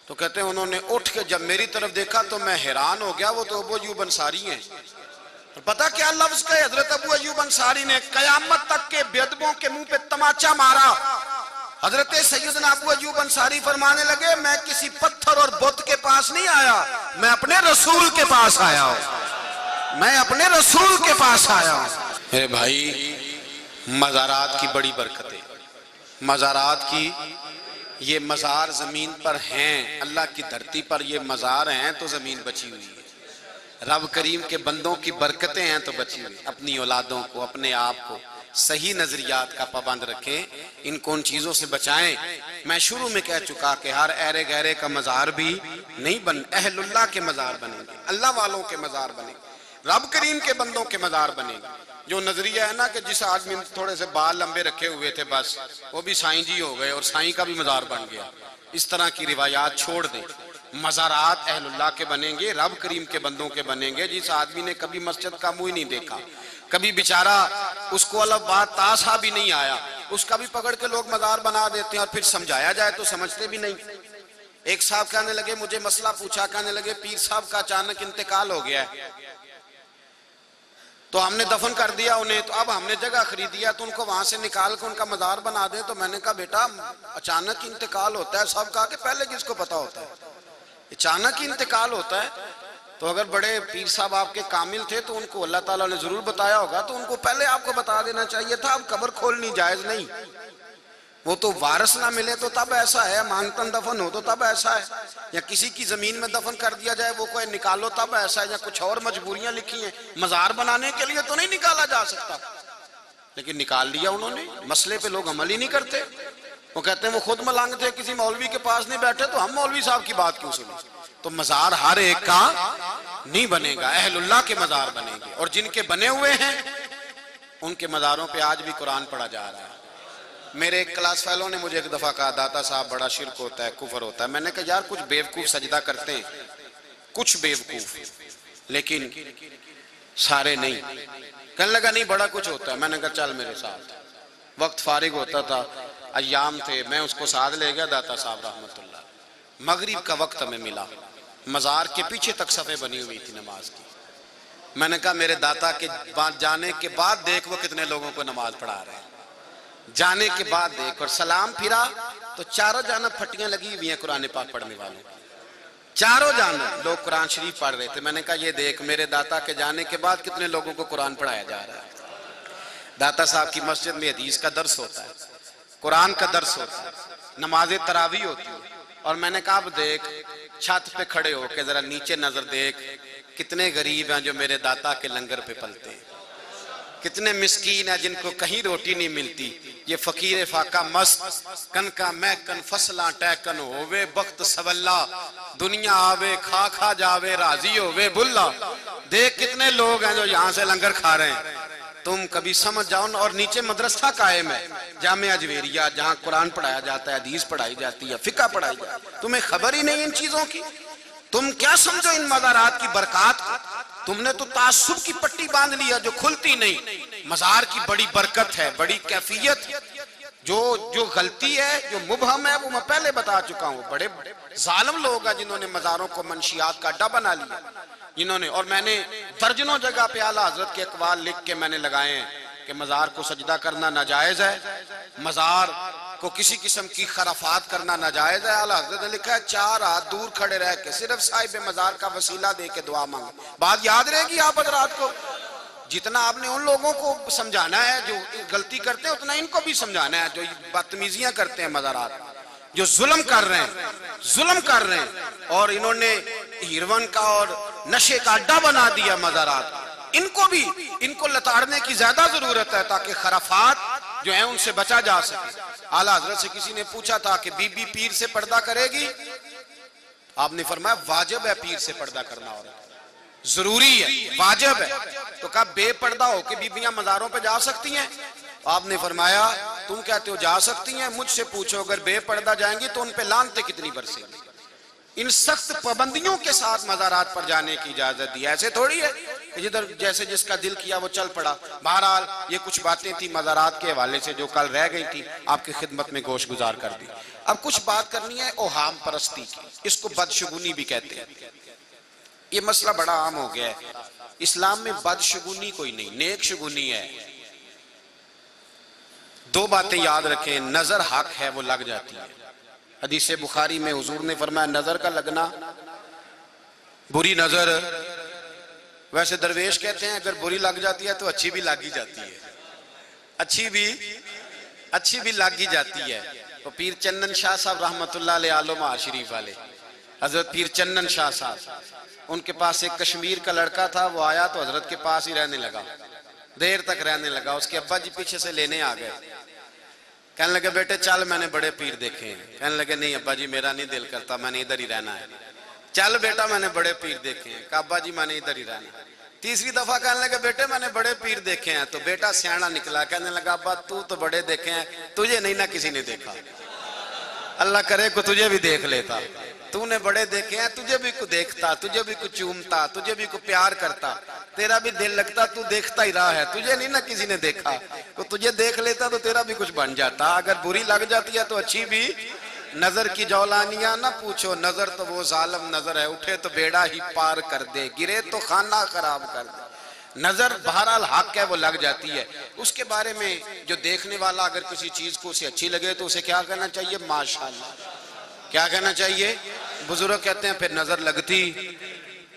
तो कहते हैं उन्होंने उठ के जब मेरी तरफ देखा तो मैं हैरान हो गया, वो तो अबू अयूब अंसारी हैं। और पता क्या लफ्ज कहे हजरत अबू अयूब अंसारी ने? कयामत तक के बेअदबों के मुंह पे तमाचा मारा। हजरत सैयदना अबू अयूब अंसारी फरमाने लगे, मैं किसी पत्थर और बुत के पास नहीं आया, मैं अपने रसूल के पास आया हूं, मैं अपने रसूल के पास आया हूं। मेरे भाई, मज़ारात की बड़ी बरकतें, मज़ारात की, ये मज़ार ज़मीन पर हैं, अल्लाह की धरती पर ये मज़ार हैं तो ज़मीन बची हुई है। रब करीम के बंदों की बरकतें हैं तो बची हुई। अपनी औलादों को, अपने आप को सही नजरियात का पाबंद रखें, इनको उन चीज़ों से बचाएं। मैं शुरू में कह चुका कि हर ऐरे गहरे का मज़ार भी नहीं बन, अहलुल्लाह के मज़ार बनेंगे, अल्लाह वालों के मज़ार बनेंगे, रब करीम के बंदों के मज़ार बनेंगे। जो नजरिया है ना कि जिस आदमी ने थोड़े से बाल लंबे रखे हुए थे बस वो भी साईं जी हो गए और साईं का भी मज़ार बन गया, इस तरह की रिवायात छोड़ दें। मज़ारात अहलुल्लाह के बनेंगे, रब करीम के बंदों के बनेंगे। जिस आदमी ने कभी मस्जिद का मुंह ही नहीं देखा, कभी बेचारा उसको अलग बात ताशा भी नहीं आया, उसका भी पकड़ के लोग मज़ार बना देते हैं और फिर समझाया जाए तो समझते भी नहीं। एक साहब कहने लगे, मुझे मसला पूछा, कहने लगे पीर साहब का अचानक इंतकाल हो गया है तो हमने दफन कर दिया उन्हें, तो अब हमने जगह खरीदी तो उनको वहां से निकाल कर उनका मज़ार बना दे। तो मैंने कहा बेटा अचानक इंतकाल होता है, सब कहा कि पहले किसको पता होता है, अचानक इंतकाल होता है। तो अगर बड़े पीर साहब आपके कामिल थे तो उनको अल्लाह ताला ने जरूर बताया होगा, तो उनको पहले आपको बता देना चाहिए था। अब कब्र खोलनी जायज नहीं, वो तो वारस ना मिले तो तब ऐसा है, मांगतन दफन हो तो तब ऐसा है, या किसी की जमीन में दफन कर दिया जाए वो कोई निकालो तब ऐसा है, या कुछ और मजबूरियां लिखी हैं। मजार बनाने के लिए तो नहीं निकाला जा सकता, लेकिन निकाल लिया उन्होंने। मसले पे लोग अमल ही नहीं करते। वो कहते हैं वो खुद मलंग थे, किसी मौलवी के पास नहीं बैठे तो हम मौलवी साहब की बात क्यों सुने। तो मजार हर एक का नहीं बनेगा, अहलुल्लाह के मजार बनेंगे। और जिनके बने हुए हैं उनके मजारों पे आज भी कुरान पढ़ा जा रहा है। मेरे एक क्लास फेलो ने मुझे एक दफा कहा, दाता साहब बड़ा शिर्क होता है, कुफर होता है। मैंने कहा यार कुछ बेवकूफ सजदा करते हैं, कुछ बेवकूफ, लेकिन सारे नहीं। कहने लगा नहीं बड़ा कुछ होता है। मैंने कहा चल मेरे साथ। वक्त फारिग होता था, अय्याम थे, मैं उसको साथ ले गया दाता साहब रहमतुल्लाह। मगरिब का वक्त हमें मिला, मजार के पीछे तक सफ़े बनी हुई थी नमाज की। मैंने कहा मेरे दाता के बाद जाने के बाद देख वो कितने लोगों को नमाज पढ़ा रहे हैं, जाने के बाद देख। और सलाम फिरा तो चारों जानब फटियां लगी हुई हैं कुरान पाक पढ़ने वालों, चारों जानब लोग कुरान शरीफ पढ़ रहे थे। मैंने कहा ये देख मेरे दाता के जाने के बाद कितने लोगों को कुरान पढ़ाया जा रहा है। दाता साहब की मस्जिद में हदीस का दर्स होता है, कुरान का दर्स होता है, नमाज तरावी होती है। और मैंने कहा अब देख छत पे खड़े हो के जरा नीचे नजर देख, कितने गरीब हैं जो मेरे दाता के लंगर पे पलते हैं, कितने मिस्कीन हैं जिनको कहीं रोटी नहीं मिलती। ये फकीर फाका मस्त कन का महकन फसला टैकन होवे बख्त सवल्ला, दुनिया आवे खा खा जावे राजी होवे बुल्ला। देख कितने लोग हैं जो यहाँ से लंगर खा रहे हैं, तुम कभी समझ जाओ ना। और नीचे मदरसा कायम है, जामिया अजवेरिया, जहाँ कुरान पढ़ाया जाता है, हदीस पढ़ाई जाती है, फिका पढ़ाई जाती है। तुम्हें खबर ही नहीं इन चीजों की। तुम क्या समझो इन मज़ारात की बरकत को? तुमने तो तासुब की पट्टी बांध लिया जो खुलती नहीं। मज़ार की बड़ी बरकत है, बड़ी कैफियत। जो गलती है, जो मुबहम है, वो मैं पहले बता चुका हूँ। बड़े जालिम लोग हैं जिन्होंने मज़ारों को मंशियात का अड्डा बना लिया, जिन्होंने। और मैंने दर्जनों जगह पे आला हजरत के अक़वाल लिख के मैंने लगाए हैं कि मज़ार को सजदा करना नाजायज है, मज़ार को किसी किस्म की खराफात करना नाजायज है। आला हज़रत ने लिखा है 4 हाथ दूर खड़े रह के सिर्फ साहिब मज़ार का वसीला दे के दुआ मांगे। बात याद रहेगी आप हज़रात को? जितना आपने उन लोगों को समझाना है जो गलती करते हैं, उतना इनको भी समझाना है जो बदतमीजियां करते हैं मज़ारात, जो जुल्म कर रहे हैं। और इन्होंने हीरवन का और नशे का अड्डा बना दिया मज़ारात। इनको लताड़ने की ज्यादा जरूरत है ताकि खराफात जो है उनसे बचा जा सके। आला हजरत से किसी ने पूछा था कि बीबी पीर से पर्दा करेगी? आपने फरमाया वाजिब है पीर से पर्दा करना, और जरूरी है, वाजिब है। तो कहा बेपर्दा होके बीबियां मज़ारों पे जा सकती हैं? आपने फरमाया तुम कहते हो जा सकती हैं, मुझसे पूछो अगर बेपर्दा जाएंगी तो उन पे लानते कितनी बरसेंगी। इन सख्त पाबंदियों के साथ मज़ारात पर जाने की इजाजत दी। ऐसे थोड़ी है कि जिधर जैसे जिसका दिल किया वो चल पड़ा। बहरहाल ये कुछ बातें थी मज़ारात के हवाले से जो कल रह गई थी, आपकी खिदमत में गोश गुजार कर दी। अब कुछ बात करनी है ओहाम परस्ती की, इसको बदशगुनी भी कहते हैं। ये मसला बड़ा आम हो गया है। इस्लाम में बदशगुनी कोई नहीं, नेक शगुनी है। 2 बातें याद रखें, नजर हक है वो लग जाती है। हदीस बुखारी में हुजूर ने फरमाया नजर का लगना, बुरी नजर, वैसे दरवेश कहते हैं अगर बुरी लग जाती है तो अच्छी भी लग ही जाती है, अच्छी भी लग ही जाती है। तो पीर चन्नन शाह साहब रहमतुल्लाह अलैह आलम शरीफ वाले हजरत पीर चन्नन शाह साहब, उनके पास एक कश्मीर का लड़का था। वो आया तो हजरत के पास ही रहने लगा, देर तक रहने लगा। उसके अब्बा जी पीछे से लेने आ गए, कहने लगे बेटे चल मैंने बड़े पीर देखे हैं। कहने लगे नहीं अब्बा जी मेरा नहीं दिल करता, मैंने इधर ही रहना है। चल बेटा मैंने बड़े पीर देखे हैं। कहा अब्बा जी मैंने इधर ही रहना है। तीसरी दफा कहने लगे बेटे मैंने बड़े पीर देखे हैं। तो बेटा सियाना निकला, कहने लगा अब्बा तू तो बड़े देखे हैं, तुझे नहीं ना किसी ने देखा। अल्लाह करे को तुझे भी देख लेता। तूने बड़े देखे हैं, तुझे भी को देखता, तुझे भी को चूमता, तुझे भी को प्यार करता, तेरा भी दिल लगता, तू देखता ही रहा है, तुझे नहीं ना किसी ने देखा। तो तुझे देख लेता तो तेरा भी कुछ बन जाता। अगर बुरी लग जाती है तो अच्छी भी। नजर की जौलानियां ना पूछो, नजर तो वो जालिम नजर है, उठे तो बेड़ा ही पार कर दे, गिरे तो खाना खराब कर दे। नजर बहरहाल हक है वो लग जाती है। उसके बारे में जो देखने वाला अगर किसी चीज को उसे अच्छी लगे तो उसे क्या कहना चाहिए? माशाअल्लाह। क्या कहना चाहिए? बुजुर्ग कहते हैं फिर नजर लगती।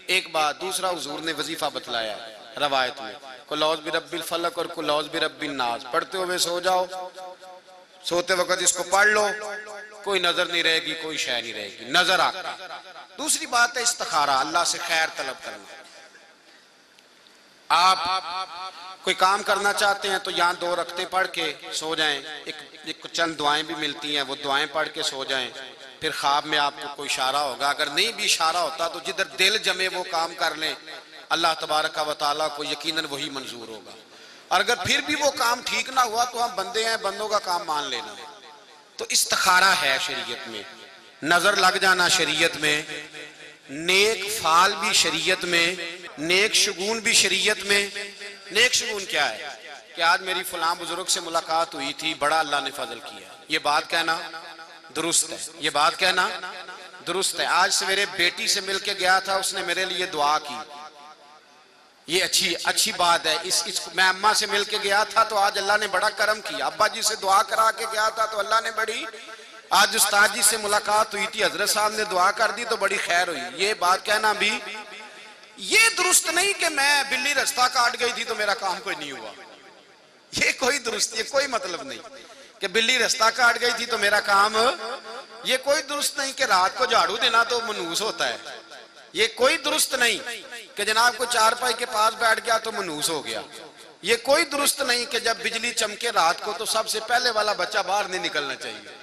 एक बात। दूसरा हुजूर ने वजीफा बतलाया रवायत में, कुलौज बिरब्बिल फलक और कुलौज बिरब्बिन नास पढ़ते हुए सो जाओ, सोते वक्त इसको पढ़ लो, कोई नजर नहीं रहेगी, कोई शय नहीं रहेगी, नजर आकर। दूसरी बात है इस्तिखारा, अल्लाह से खैर तलब करना। आप कोई काम करना चाहते हैं तो यहाँ 2 रकते पढ़ के सो जाएं, एक चंद दुआएं भी मिलती हैं, वो दुआएं पढ़ के सो जाएं। फिर ख्वाब में आपको कोई इशारा होगा, अगर नहीं भी इशारा होता तो जिधर दिल जमे वो काम कर लें, अल्लाह तबारक व तआला को यकीनन वही मंजूर होगा। और अगर फिर भी वो काम ठीक ना हुआ तो हम बंदे हैं, बंदों का काम मान लेना। तो इस्तिखारा है शरीयत में, नजर लग जाना शरीयत में, नेक फाल भी शरीयत में, नेक शगुन भी शरीयत में। नेक शगुन क्या है कि आज मेरी फलां बुजुर्ग से मुलाकात हुई थी, बड़ा अल्लाह ने फजल किया, ये बात कहना दुरुस्त है, ये बात कहना दुरुस्त है। आज सवेरे बेटी से मिलके गया था, उसने मेरे लिए दुआ की, ये अच्छी बात है। मैं अम्मा से मिलके गया था तो आज अल्लाह ने बड़ा करम किया, अब्बा जी से दुआ करा के गया था तो अल्लाह ने बड़ी। आज उस्ताद जी से मुलाकात हुई थी, हजरत साहब ने दुआ कर दी तो बड़ी खैर हुई, ये बात कहना भी ये दुरुस्त नहीं कि मैं बिल्ली रास्ता काट गई थी तो मेरा काम कोई नहीं हुआ। ये कोई दुरुस्त, ये कोई मतलब नहीं कि बिल्ली रास्ता काट गई थी तो मेरा काम, ये कोई दुरुस्त नहीं कि रात को झाड़ू देना तो मनूस होता है, ये कोई दुरुस्त नहीं कि जनाब को चारपाई के पास बैठ गया तो मनूस हो गया, ये कोई दुरुस्त नहीं कि जब बिजली चमके रात को तो सबसे पहले वाला बच्चा बाहर नहीं निकलना चाहिए,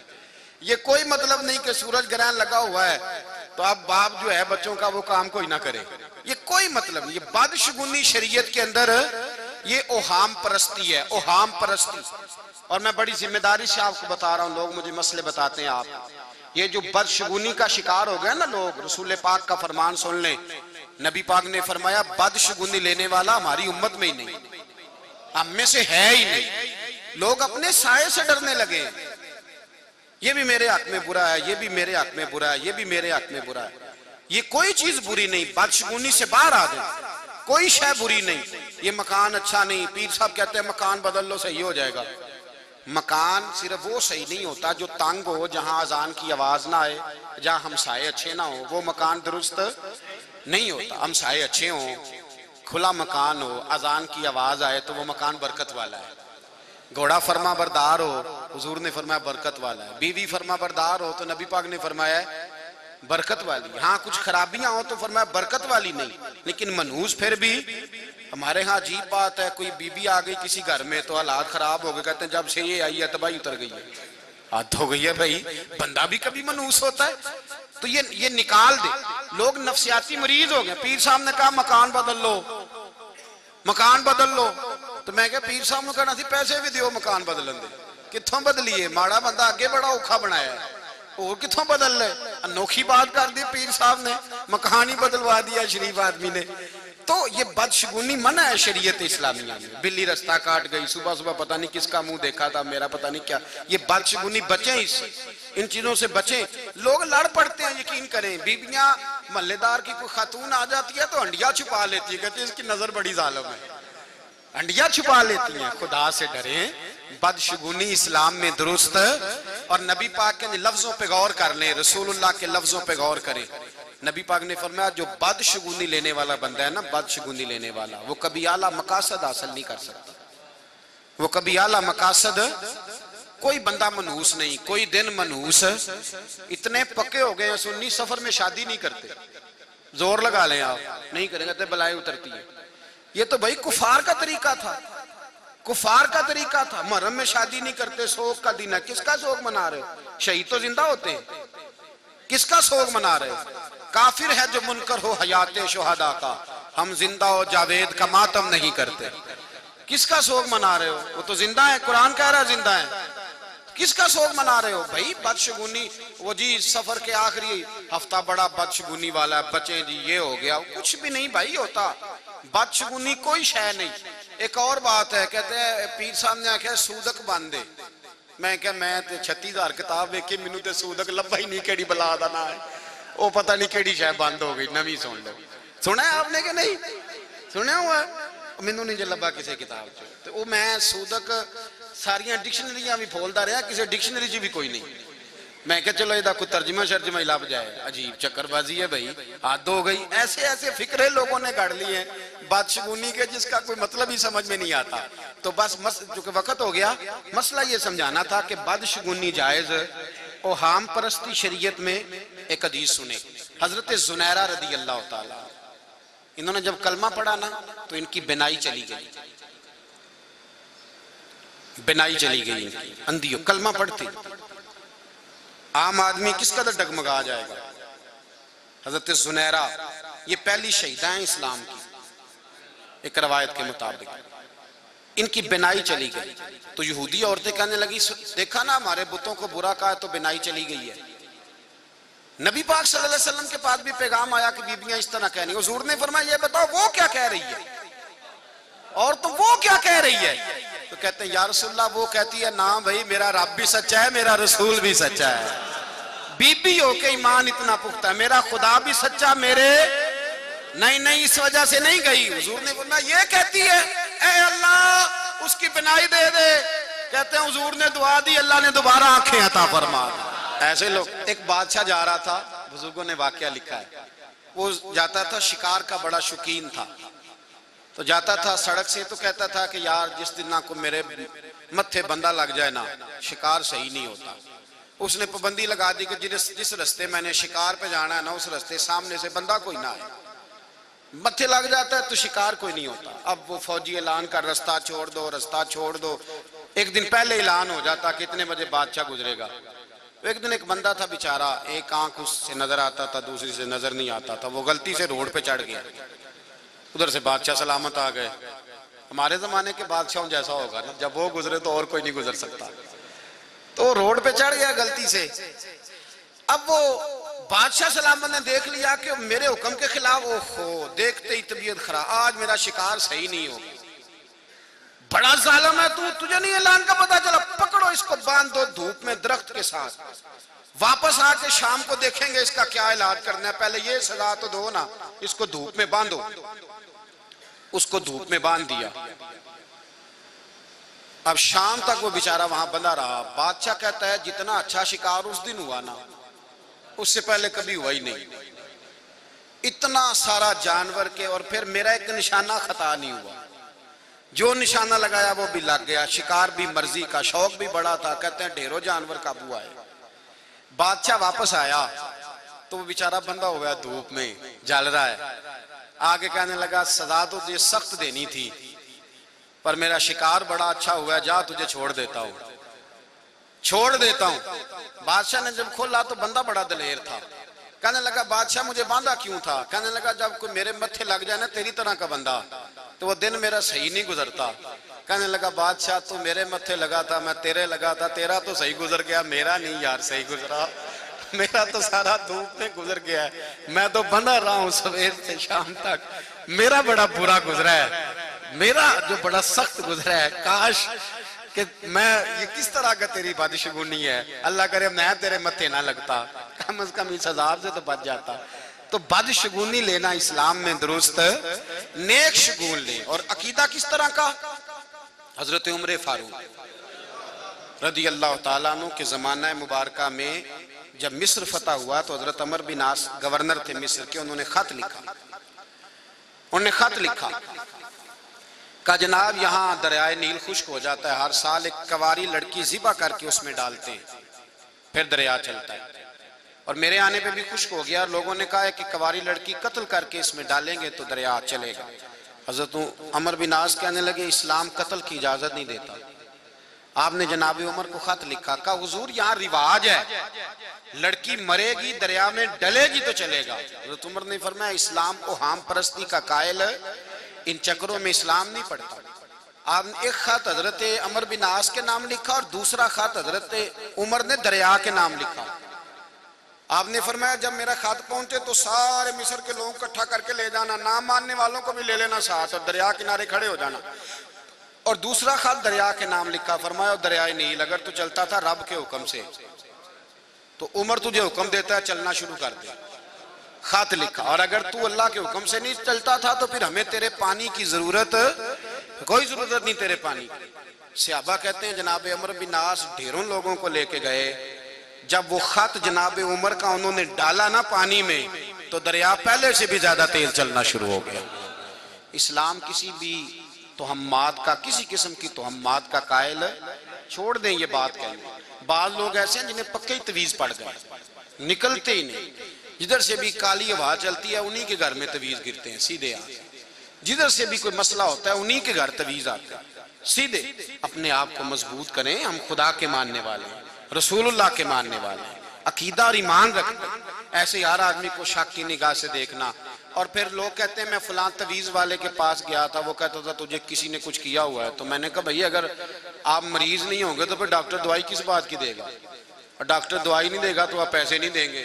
ये कोई मतलब नहीं कि सूरज ग्रहण लगा हुआ है तो अब बाप जो है बच्चों का वो काम कोई ना करे, ये कोई मतलब नहीं। ये बदशगुनी शरीयत के अंदर ये ओहाम परस्ती है, ओहाम परस्ती। और मैं बड़ी जिम्मेदारी से आपको बता रहा हूं, लोग मुझे मसले बताते हैं। आप ये जो बदशगुनी का शिकार हो गए ना लोग, रसूल पाक का फरमान सुन लें। नबी पाक ने फरमाया बदशगुनी लेने वाला हमारी उम्मत में ही नहीं, हम में से है ही नहीं। लोग अपने साये से डरने लगे, ये भी मेरे हक में बुरा है, ये भी मेरे हक में बुरा है, ये भी मेरे हक में बुरा है। ये कोई चीज बुरी नहीं, बदशगुनी से बाहर आ जाए, कोई शय बुरी नहीं। ये मकान अच्छा नहीं, पीर साहब कहते हैं मकान बदल लो सही हो जाएगा। मकान सिर्फ वो सही नहीं होता जो तंग हो, जहां अजान की आवाज ना आए, जहां हमसाए अच्छे ना हो, वो मकान दुरुस्त नहीं होता। हमसाए अच्छे हो, खुला मकान हो, अजान की आवाज आए तो वो मकान बरकत वाला है। घोड़ा फरमा बरदार हो, हुजूर ने फरमाया बरकत वाला है। बीवी फरमा बरदार हो तो नबी पाक ने फरमाया बरकत वाली। हाँ कुछ खराबियां हो तो फरमाया बरकत वाली नहीं। लेकिन मनहूस फिर भी, हमारे यहाँ अजीब बात है, कोई बीबी आ गई किसी घर में तो हालात खराब हो गए, कहते हैं जब से ये आई है तबाही उतर गई है, हद हो गई है। भाई बंदा भी कभी मनहूस होता है तो ये निकाल दे। लोग नफसियाती मरीज हो गए। पीर साहब ने कहा मकान बदल लो, मकान बदल लो, तो मैं क्या पीर साहब ने कहना थी पैसे भी दियो मकान बदलन दे। कितों बदलिए, माड़ा बंदा अगे बड़ा औखा बनाया है, और कितों बदल ले। अनोखी बात कर दी पीर साहब ने, मकान ही बदलवा दिया शरीफ आदमी ने। तो ये बदशगुनी मना है शरीयत इस्लामिया में। बिल्ली रास्ता काट गई, सुबह सुबह पता नहीं किसका मुंह देखा था, मेरा पता नहीं क्या। ये बदशगुनी बचें, इन चीजों से बचें। लोग लड़ पड़ते हैं, यकीन करें। बीबियां महल्लेदार की कोई खातून आ जाती है तो हंडिया छुपा लेती है, कहती है इसकी नजर बड़ी जालिम है, हंडिया छुपा लेती हैं। खुदा से डरें, बदशगुनी इस्लाम में दुरुस्त। और नबी पाक के लफ्जों पे गौर कर लें, रसूलुल्लाह के लफ्जों पे गौर करें। नबी पाक ने फरमाया जो बदशगुनी लेने वाला बंदा है ना, बदशगुनी लेने वाला, वो कभी आला मकासद हासिल नहीं कर सकता। वो कभी आला मकासद, कोई बंदा मनहूस नहीं, कोई दिन मनहूस। इतने पक्के हो गए सुन्नी सफर में शादी नहीं करते, जोर लगा लें आप, नहीं करेंगे तो बलाएं उतरती है। ये तो भाई कुफार का तरीका था, कुफार का तरीका था। मुहर्रम में शादी नहीं करते, शोक का दिन है। किसका शोक मना रहे हो? शहीद तो जिंदा होते हैं, किसका शोक मना रहे हो? काफिर है जो मुनकर हो हयाते शुहदा का, हम जिंदा हो जावेद का मातम नहीं करते। किसका शोक मना रहे हो? वो तो जिंदा है, कुरान कह रहा है जिंदा है। किसका शोक मना रहे हो भाई? बदशगुनी, वो जी सफर के आखिरी हफ्ता बड़ा बदशगुनी वाला है, बचे जी ये हो गया, कुछ भी नहीं भाई होता। बदशगुनी कोई शय नहीं। एक और बात है, कहते हैं पीर साहब ने आख्या सूदक बन दे। मैं क्या, मैं 36,000 किताब वेख के मैनू ते सूदक लभा ही नहीं, केड़ी बला दा ना है, वो पता नहीं केड़ी शय बंद हो गई, नवी सुन लो। सुना है आपने कि नहीं सुना हुआ? मैनू नहीं जो लभा किसी किताब च, तो वो मैं सूदक सारिया डिक्शनरियां भी फोलता रहा, किसी डिक्शनरी च भी कोई नहीं। मैं क्या चलो इहदा कोई तर्जमा शर्जमा ही लभ जाए। अजीब चक्करबाजी है भाई, हद हो गई। ऐसे ऐसे फिक्रे लोगों ने गढ़ लिए हैं बदशगुनी के, जिसका कोई मतलब ही समझ में नहीं आता। तो बस चूंकि वक्त हो गया, मसला ये समझाना था कि बदशगुनी जायज, ओहाम परस्ती शरीयत में। एक हदीस सुने, हजरत जुनैरा रदी अल्लाह ताला, इन्होंने जब कलमा पढ़ा ना तो इनकी बिनाई चली गई, बिनाई चली गई, अंधी हो। कलमा पढ़ती आम आदमी किस कदर डगमगा जाएगा। हजरत जुनैरा ये पहली शहीदा हैं इस्लाम की, एक रवायत के मुताबिक। इनकी बिनाई चली गई तो यहूदी औरतें कहने लगी, देखा ना हमारे बुतों को बुरा कहा तो बिनाई चली गई है। नबी पाक सल्लल्लाहु अलैहि वसल्लम के पास भी पैगाम आया कि बीबियां इस तरह कहनी। हुजूर ने फरमाया ये बताओ वो क्या कह रही है, और तो वो क्या कह रही है? तो कहते हैं या रसूलल्लाह वो कहती है ना भाई मेरा रब भी सच्चा है, मेरा रसूल भी सच्चा है। बीबी हो के ईमान इतना पुख्ता है, मेरा खुदा भी सच्चा, मेरे नहीं नहीं इस वजह से नहीं गई। हुजूर ने फरमाया ये कहती है, ए अल्लाह उसकी बिनाई दे दे। कहते हैं हुजूर ने दुआ दी, अल्लाह ने दोबारा आंखें अता फरमा। ऐसे लोग। एक बादशाह जा रहा था, बुजुर्गों ने वाकया लिखा है, वो जाता था, शिकार का बड़ा शौकीन था। तो जाता था सड़क से तो कहता था कि यार जिस दिन ना को मेरे मत्थे बंदा लग जाए ना, शिकार सही नहीं होता। उसने पाबंदी लगा दी कि जिस रास्ते मैंने शिकार पे जाना है ना, उस रास्ते सामने से बंदा कोई ना आए। मत्थे लग जाता है तो शिकार कोई नहीं होता। अब वो फौजी ऐलान कर रास्ता छोड़ दो, रास्ता छोड़ दो। एक दिन पहले ऐलान हो जाता कि इतने बजे बादशाह गुजरेगा। एक दिन एक बंदा था बेचारा, एक आंख उससे नजर आता था, दूसरी से नजर नहीं आता था। वो गलती से रोड पे चढ़ गया, उधर से बादशाह सलामत आ गए। हमारे जमाने के बादशाहों जैसा होगा ना, जब वो गुजरे तो और कोई नहीं गुजर सकता। तो रोड पे चढ़ गया गलती से। अब वो बादशाह सलामत ने देख लिया कि मेरे हुक्म के खिलाफ, ओहो, देखते ही तबीयत खराब, आज मेरा शिकार सही नहीं होगा, बड़ा जालिम है तू, तुझे नहीं ऐलान का पता चला, पकड़ो इसको, बांध दो धूप में दरख्त के साथ, वापस आके शाम को देखेंगे इसका क्या इलाज करना है, पहले ये सजा तो दो ना, इसको धूप में बांधो। उसको धूप में बांध दिया। अब शाम तक वो बेचारा वहां बंधा रहा। बादशाह कहता है जितना अच्छा शिकार उस दिन हुआ ना, उससे पहले कभी हुआ ही नहीं। इतना सारा जानवर के, और फिर मेरा एक निशाना खता नहीं हुआ, जो निशाना लगाया वो भी लग गया। शिकार भी मर्जी का, शौक भी बड़ा था। कहते हैं ढेरों जानवर काबू आए। बादशाह वापस आया तो वो बेचारा बंधा हुआ धूप में जल रहा है। आगे कहने लगा सजा तो तुझे सख्त देनी थी, पर मेरा शिकार बड़ा अच्छा हुआ है, जा तुझे छोड़ देता हूं, छोड़ देता हूं। बादशाह ने जब खोला तो बंदा बड़ा दलेर था। कहने लगा बादशाह मुझे बांधा क्यों था? कहने लगा जब कोई मेरे मत्थे लग जाए ना तेरी तरह का बंदा, तो वो दिन मेरा सही नहीं गुजरता। कहने लगा बादशाह तू मेरे मत्थे लगा था, मैं तेरे लगा था, तेरा तो सही गुजर गया, मेरा नहीं यार सही गुजरा, मेरा तो सारा धूप में गुजर गया है, मैं तो बंधा रहा हूं सवेर से शाम तक, मेरा बड़ा बुरा गुजरा है, मेरा जो बड़ा सख्त गुजरा है। काश कि मैं, ये किस तरह का तेरी बदशगुनी है, अल्लाह करे मैं तेरे मत्थे ना लगता, कम से कम इस अजाब से तो बच जाता। तो बदशगुनी लेना इस्लाम में दुरुस्त, नेक शगुन ले। और अकीदा किस तरह का? हजरत उमर फारूक रदी अल्लाह ताला अन्हु के जमाना मुबारका में जब मिस्र फतह हुआ तो हजरत अमर बिन आस गवर्नर थे मिस्र के, उन्होंने खत लिखा। उन्होंने खत लिखा का जनाब यहाँ दरियाए नील खुश्क हो जाता है, हर साल एक कवारी लड़की ज़िबा करके उसमें डालते हैं, फिर दरिया चलता है, और मेरे आने पे भी खुश्क हो गया। लोगों ने कहा है कि कवारी लड़की कत्ल करके इसमें डालेंगे तो दरिया चलेगा। हजरत अमर बिन आस कहने लगे इस्लाम कत्ल की इजाजत नहीं देता। आपने जनाब उमर को खत लिखा, का हुजूर यहाँ रिवाज है, लड़की मरेगी दरिया में डलेगी तो चलेगा। हजरत उमर ने फरमाया इस्लाम को हाम परस्ती का कायल, इन चक्करों में इस्लाम नहीं पढ़ता। आपने एक खत हजरत अमर बिन आस के नाम लिखा और दूसरा खत हजरत उमर ने दरिया के नाम लिखा। आपने फरमाया जब मेरा खत पहुंचे तो सारे मिस्र के लोगों को इकट्ठा करके ले जाना, ना मानने वालों को भी ले लेना साथ, और दरिया किनारे खड़े हो जाना। और दूसरा खत दरिया के नाम लिखा। फरमाया दरियाए नील अगर तू चलता था रब के हुक्म से, तो उमर तुझे हुक्म देता है चलना शुरू कर दे। खत लिखा। और अगर तू अल्लाह के हुक्म से नहीं चलता था तो फिर हमें तेरे पानी की जरूरत, कोई जरूरत नहीं तेरे पानी। सहाबा कहते हैं जनाब अमर बिन आस ढेरों लोगों को लेके गए। जब वो खत जनाब उमर का उन्होंने डाला ना पानी में, तो दरिया पहले से भी ज्यादा तेज चलना शुरू हो गया। इस्लाम किसी भी तोहम्मात का, किसी किस्म की तोहम्मात का कायल छोड़ दें, ये बात कहने। बाज लोग ऐसे हैं जिन्हें पक्के ही तवीज पड़ गए, निकलते ही नहीं। जिधर से भी काली हवा चलती है उन्हीं के घर में तवीज गिरते हैं सीधे। जिधर से भी कोई मसला होता है उन्हीं के घर तवीज आते हैं सीधे। अपने आप को मजबूत करें, हम खुदा के मानने वाले हैं, रसूलुल्लाह के मानने वाले हैं, अकीदा और ईमान रखना। ऐसे यार आदमी को शक की निगाह से देखना। और फिर लोग कहते हैं मैं फलां तवीज वाले के पास गया था, वो कहता था तुझे किसी ने कुछ किया हुआ है। तो मैंने कहा भैया अगर आप मरीज नहीं होंगे तो फिर डॉक्टर दवाई किस बात की देगा, और डॉक्टर दवाई नहीं देगा तो आप पैसे नहीं देंगे।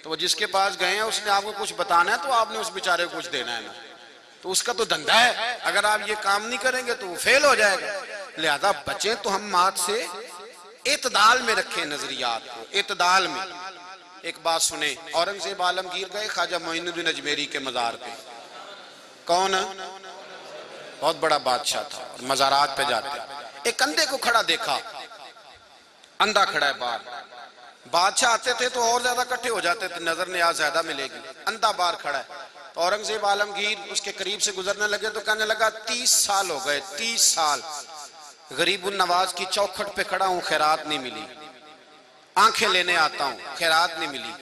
तो वो जिसके पास गए हैं उसने आपको कुछ बताना है तो आपने उस बेचारे को कुछ देना है ना, तो उसका तो धंधा है। अगर आप ये काम नहीं करेंगे तो वो फेल हो जाएगा। लिहाजा बचें तो हम मात से इत्दाल में रखें नजरियात को, इत्दाल में। एक बात सुने, औरंगजेब आलमगीर गए ख्वाजा मोइनुद्दीन अजमेरी के मजार पे। कौन? बहुत बड़ा बादशाह था, और मजारात पे जाते। एक अंधे को खड़ा देखा, अंधा खड़ा है बाहर। बादशाह आते थे तो और ज्यादा इकट्ठे हो जाते थे, नजर न्याज ज्यादा मिलेगी। अंधा बाहर खड़ा है। तो औरंगजेब आलमगीर उसके करीब से गुजरने लगे तो कहने लगा 30 साल हो गए, 30 साल गरीबुन नवाज की चौखट पे खड़ा हूं, खैरात नहीं मिली। आंखें लेने आता हूं, खैरात नहीं मिली,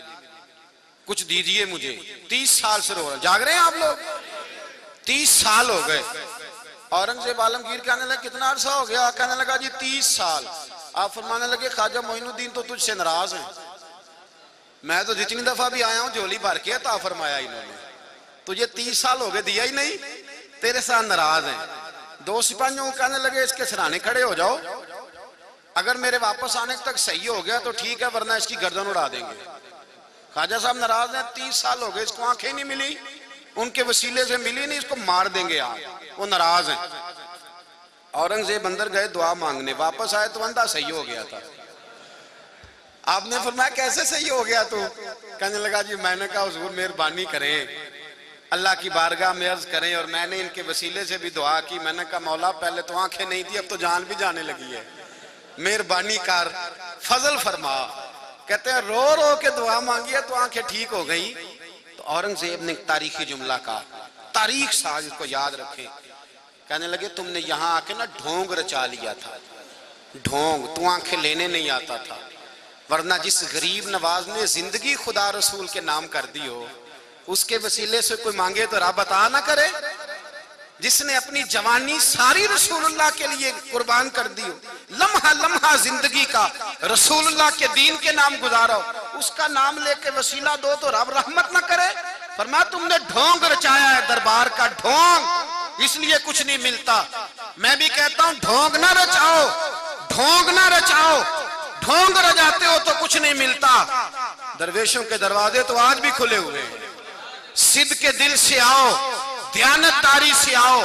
कुछ दीजिए मुझे। 30 साल से रो रहा। जाग रहे हैं आप लोग? 30 साल हो गए। औरंगजेब आलमगीर कहने लगा कितना अरसा हो गया? कहने लगा जी 30 साल। आप फरमाने लगे ख्वाजा मोइनुद्दीन तो तुझसे नाराज है, मैं तो जितनी दफा भी आया हूं झोली भर के अता फरमाया इन्होंने, तुझे 30 साल हो गए दिया ही नहीं, तेरे साथ नाराज है। दो सिपाहियों को कहने लगे इसके सिराने खड़े हो जाओ, अगर मेरे वापस आने तक सही हो गया तो ठीक है, वरना इसकी गर्दन उड़ा देंगे। ख्वाजा साहब नाराज हैं, 30 साल हो गए इसको आंखें नहीं मिली, उनके वसीले से मिली नहीं, इसको मार देंगे आप, वो नाराज हैं। औरंगजेब अंदर गए दुआ मांगने, वापस आए तो अंधा सही हो गया था। आपने फरमाया कैसे सही हो गया तू? कहने लगा जी मैंने कहा हुजूर मेहरबानी करें, अल्लाह की बारगाह में अर्ज करें, और मैंने इनके वसीले से भी दुआ की। मैंने कहा मौला पहले तो आंखें नहीं थी, अब तो जान भी जाने लगी है, मेहरबानी कर, फजल फरमा। कहते हैं रो रो के दुआ मांगी है तो आंखें ठीक हो गई। तो औरंगजेब ने तारीखी जुमला कहा, तारीख साज इसको याद रखें। कहने लगे तुमने यहाँ आके ना ढोंग रचा लिया था, ढोंग, तू आंखें लेने नहीं आता था, वरना जिस गरीब नवाज ने जिंदगी खुदा रसूल के नाम कर दी हो, उसके वसीले से कोई मांगे तो रब अता ना करे। जिसने अपनी जवानी सारी रसूलुल्लाह के लिए कुर्बान कर दी हो, लम्हा लम्हा जिंदगी का रसूलुल्लाह के दीन के नाम गुजारो, उसका नाम लेके वसीला दो तो रब रहमत ना करे। फरमाया तुमने ढोंग रचाया है दरबार का, ढोंग, इसलिए कुछ नहीं मिलता। मैं भी कहता हूं ढोंग ना रचाओ, ढोंग ना रचाओ, ढोंग रचाते हो तो कुछ नहीं मिलता। दरवेशों के दरवाजे तो आज भी खुले हुए हैं, सिद्ध के दिल से आओ, दयानतदारी से आओ,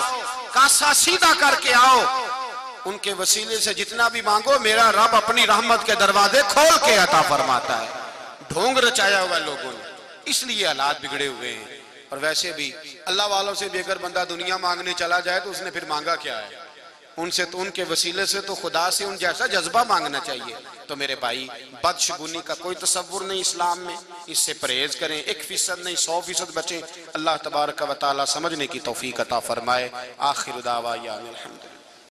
कासा सीधा करके आओ, उनके वसीले से जितना भी मांगो मेरा रब अपनी रहमत के दरवाजे खोल के अता फरमाता है। ढोंग रचाया हुआ लोगों ने, इसलिए हालात बिगड़े हुए हैं। और वैसे भी अल्लाह वालों से भी अगर बंदा दुनिया मांगने चला जाए तो उसने फिर मांगा क्या है? उनसे तो, उनके वसीले से तो खुदा से उन जैसा जज्बा मांगना चाहिए। तो मेरे भाई बदशगुनी का कोई तसव्वुर नहीं इस्लाम में, इससे परहेज करें, 1% नहीं 100% बचें। अल्लाह तबारक व तआला समझने की तौफीक अता फरमाए। आखिर दावा या अल्हम्दुलिल्लाह।